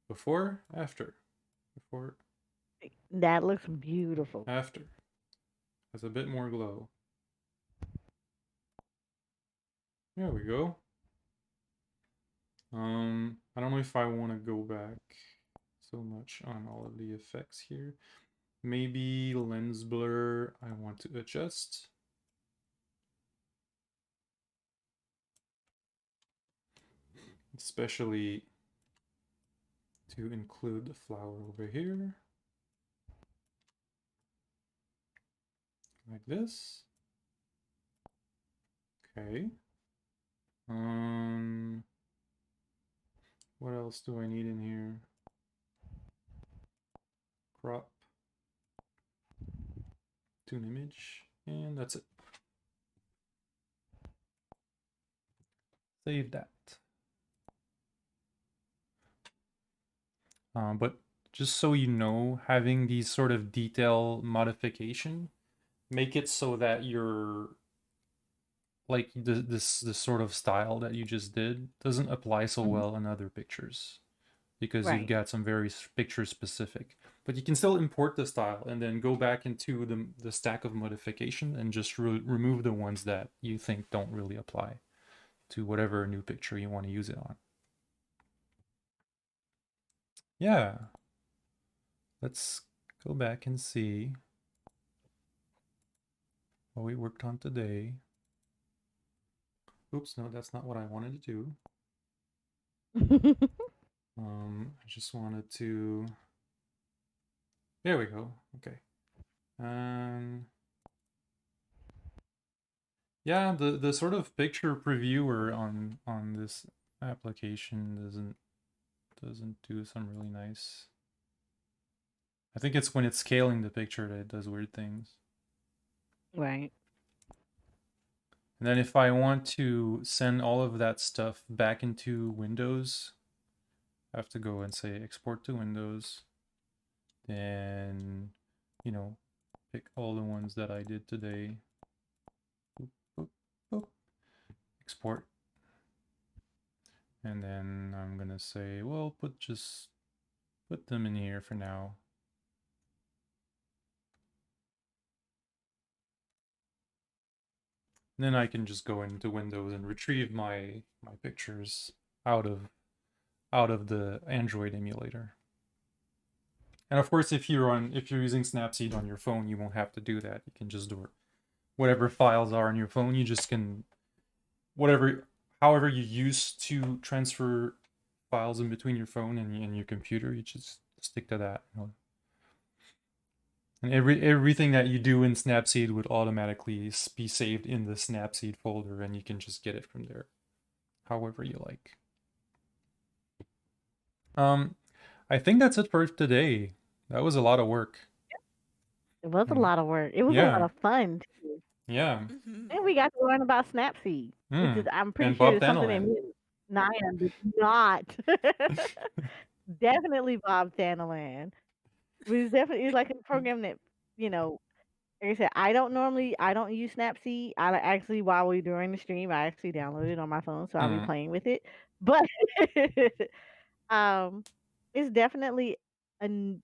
before, after, before, that looks beautiful. after. Has a bit more glow. There we go. I don't know if I want to go back so much on all of the effects here. Maybe lens blur I want to adjust. Especially to include the flower over here. Like this. Okay. What else do I need in here? Crop. Tune image. And that's it. Save that. But just so you know, having these sort of detail modification, make it so that you're like this sort of style that you just did doesn't apply so Mhm. well in other pictures because you've Right. got some very picture specific. But you can still import the style and then go back into the stack of modification and just remove the ones that you think don't really apply to whatever new picture you want to use it on. Yeah, let's go back and see what we worked on today. Oops, no, that's not what I wanted to do. I just wanted to. There we go. Okay. Um, yeah, the sort of picture previewer on this application doesn't do some really nice I think it's when it's scaling the picture that it does weird things. Right. And then if I want to send all of that stuff back into Windows, I have to go and say export to Windows. Then, you know, pick all the ones that I did today. Boop, boop, boop. Export. And then I'm gonna say, well, put them in here for now. And then I can just go into Windows and retrieve my pictures out of the Android emulator. And of course, if you're using Snapseed on your phone, you won't have to do that. You can just do it. Whatever files are on your phone, you just can whatever however you used to transfer files in between your phone and your computer, you just stick to that. You know? And everything that you do in Snapseed would automatically be saved in the Snapseed folder, and you can just get it from there, however you like. Um, I think that's it for today. That was a lot of work. It was a Mm. lot of work. It was a lot Yeah, of fun too. yeah. Hmm. And we got to learn about Snapseed, which is Mm. I'm pretty And sure Bob is something that Danaland. me and Nyan did not. Definitely Bob Thanaland. It's definitely it's like a program that, you know, like I said, I don't use Snapseed. Actually while we during the stream, I actually downloaded it on my phone, so I'll be Mm. playing with it. But um, it's definitely a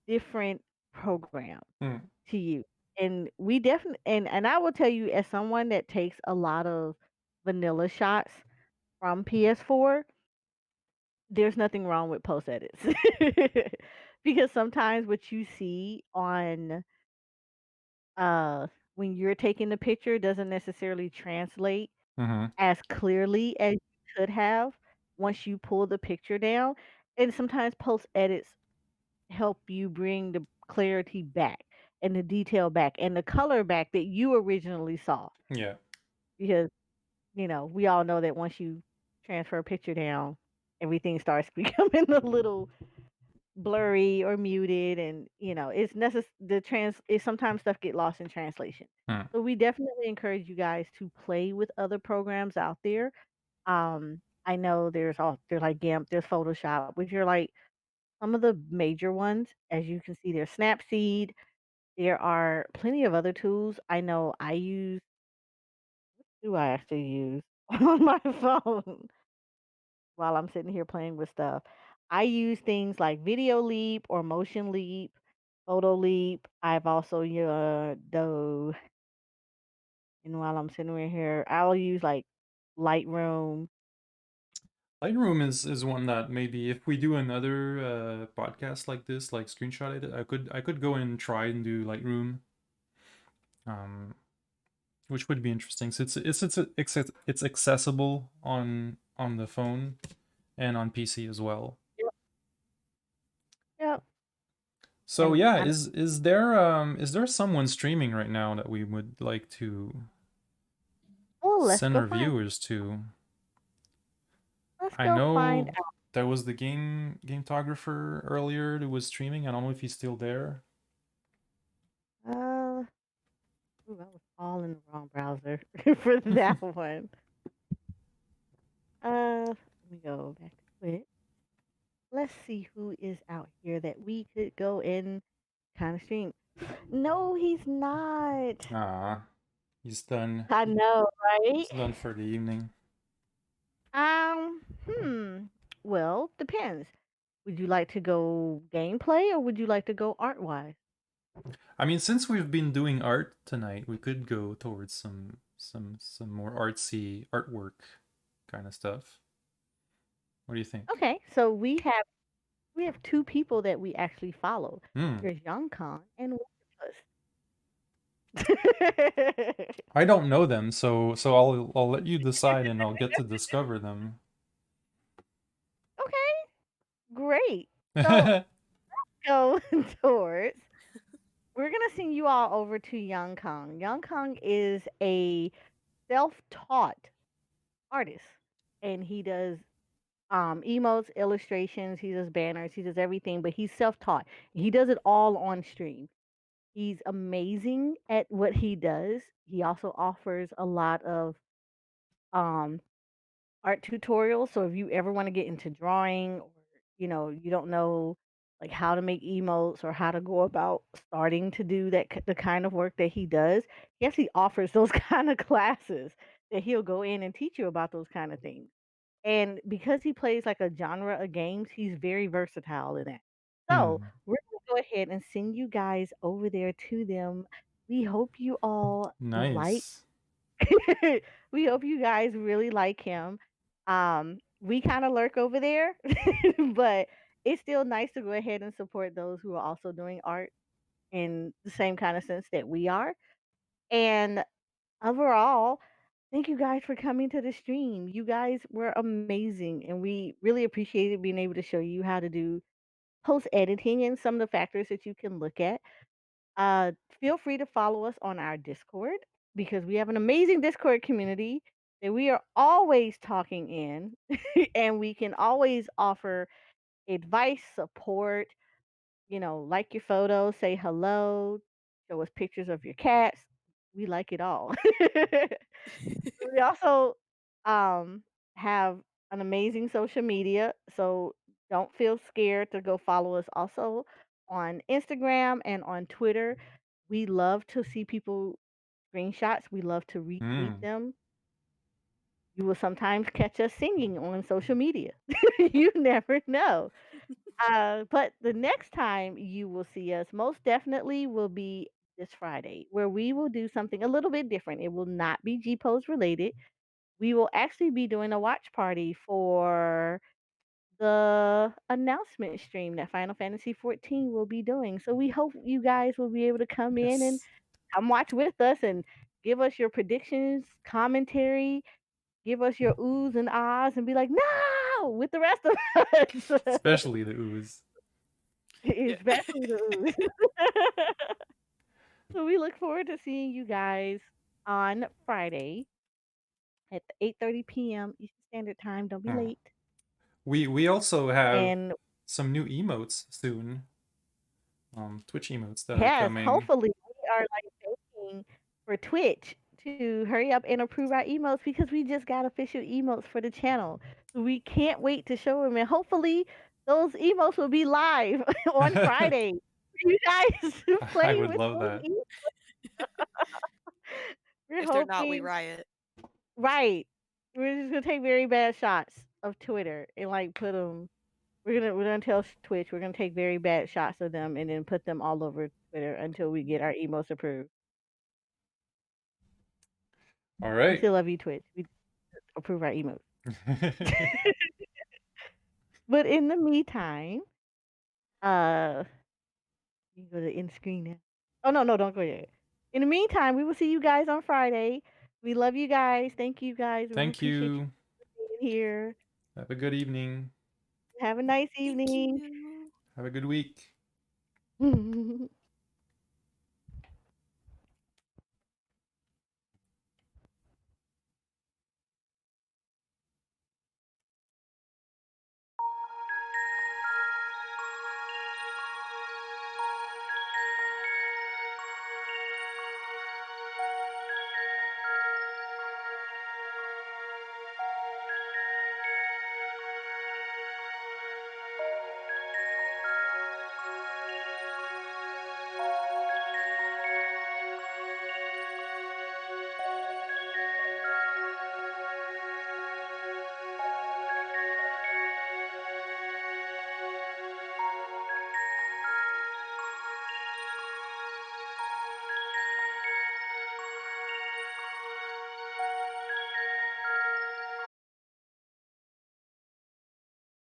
different program Mm. to use. And we definitely and I will tell you as someone that takes a lot of vanilla shots from PS4, there's nothing wrong with post edits. Because sometimes what you see on when you're taking the picture doesn't necessarily translate Mm-hmm. as clearly as you could have once you pull the picture down. And sometimes post edits help you bring the clarity back and the detail back and the color back that you originally saw. Yeah. Because, we all know that once you transfer a picture down, everything starts becoming a little blurry or muted, and it's the trans it sometimes stuff get lost in translation. Mm. So we definitely encourage you guys to play with other programs out there. I know there's like GIMP, there's Photoshop, which are like some of the major ones. As you can see, there's Snapseed. There are plenty of other tools. I know I use do I actually use on my phone while I'm sitting here playing with stuff. I use things like Video Leap or Motion Leap, Photo Leap. I've also do and while I'm sitting right here, I'll use like Lightroom. Lightroom is one that maybe if we do another podcast like this, like screenshot it, I could go and try and do Lightroom, um, which would be interesting. So it's accessible on the phone and on PC as well. Yep. Yep. So And yeah, is there someone streaming right now that we would like to oh, let's send go our find. viewers to? Let's I go find know there was the gametographer earlier who was streaming. I don't know if he's still there. out. Ooh, I was all in the wrong browser for that one. Let me go back to Twitch. Let's see who is out here that we could go and kind of stream. No, he's not. Ah, he's done. I know, right? He's done for the evening. Hmm. Well, depends. Would you like to go gameplay or would you like to go art wise? I mean, since we've been doing art tonight, we could go towards some more artsy artwork kind of stuff. What do you think? Okay, so we have two people that we actually follow. Hmm. There's Young Kong and Waterpuss. I don't know them, so I'll let you decide, and I'll get to discover them. Okay, great. So go towards. We're gonna send you all over to Young Kong. Young Kong is a self-taught artist, and he does emotes, illustrations, he does banners, he does everything, but he's self-taught. He does it all on stream. He's amazing at what he does. He also offers a lot of um art tutorials. So if you ever want to get into drawing or you don't know like how to make emotes or how to go about starting to do the kind of work that he does, he actually offers those kind of classes that he'll go in and teach you about those kind of things. And because he plays like a genre of games, he's very versatile in that. So Hmm. we're gonna go ahead and send you guys over there to them. We hope you all like Nice. we hope you guys really like him. We kind of lurk over there, but it's still nice to go ahead and support those who are also doing art in the same kind of sense that we are. And overall, thank you guys for coming to the stream. You guys were amazing, and we really appreciated being able to show you how to do post editing and some of the factors that you can look at. Uh, Feel free to follow us on our Discord because we have an amazing Discord community that we are always talking in, and we can always offer advice, support, like your photos, say hello, show us pictures of your cats. We like it all. We also um, have an amazing social media, so don't feel scared to go follow us also on Instagram and on Twitter. We love to see people screenshots. We love to retweet Hmm. them. You will sometimes catch us singing on social media. You never know. But the next time you will see us, most definitely will be this Friday, where we will do something a little bit different. It will not be GPOS related. We will actually be doing a watch party for the announcement stream that Final Fantasy 14 will be doing. So we hope you guys will be able to come in and Yes. come watch with us and give us your predictions, commentary, give us your oohs and ahs, and be like, no, with the rest of us, Especially the ooze. Yeah. especially the oohs. So we look forward to seeing you guys on Friday at 8:30 p.m. Eastern Standard Time. Don't be Oh. late. We also have And some new emotes soon. Twitch emotes that are yes, coming. hopefully we are like begging for Twitch to hurry up and approve our emotes because we just got official emotes for the channel. So we can't wait to show them, and hopefully those emotes will be live on I Friday. For you guys to play would with love those that. We're If they're not, we hoping, riot. right? We're just gonna take very bad shots of Twitter and like put them. We're gonna tell Twitch we're gonna take very bad shots of them and then put them all over Twitter until we get our emotes approved. All We right. still love you, Twitch. We approve our emotes. But in the meantime, uh, you can go to end screen now. Oh no, no, don't go yet. In the meantime, we will see you guys on Friday. We love you guys. Thank you guys. We Thank appreciate you you. being here. Have a good evening. Have a nice Thank evening. you. Have a good week.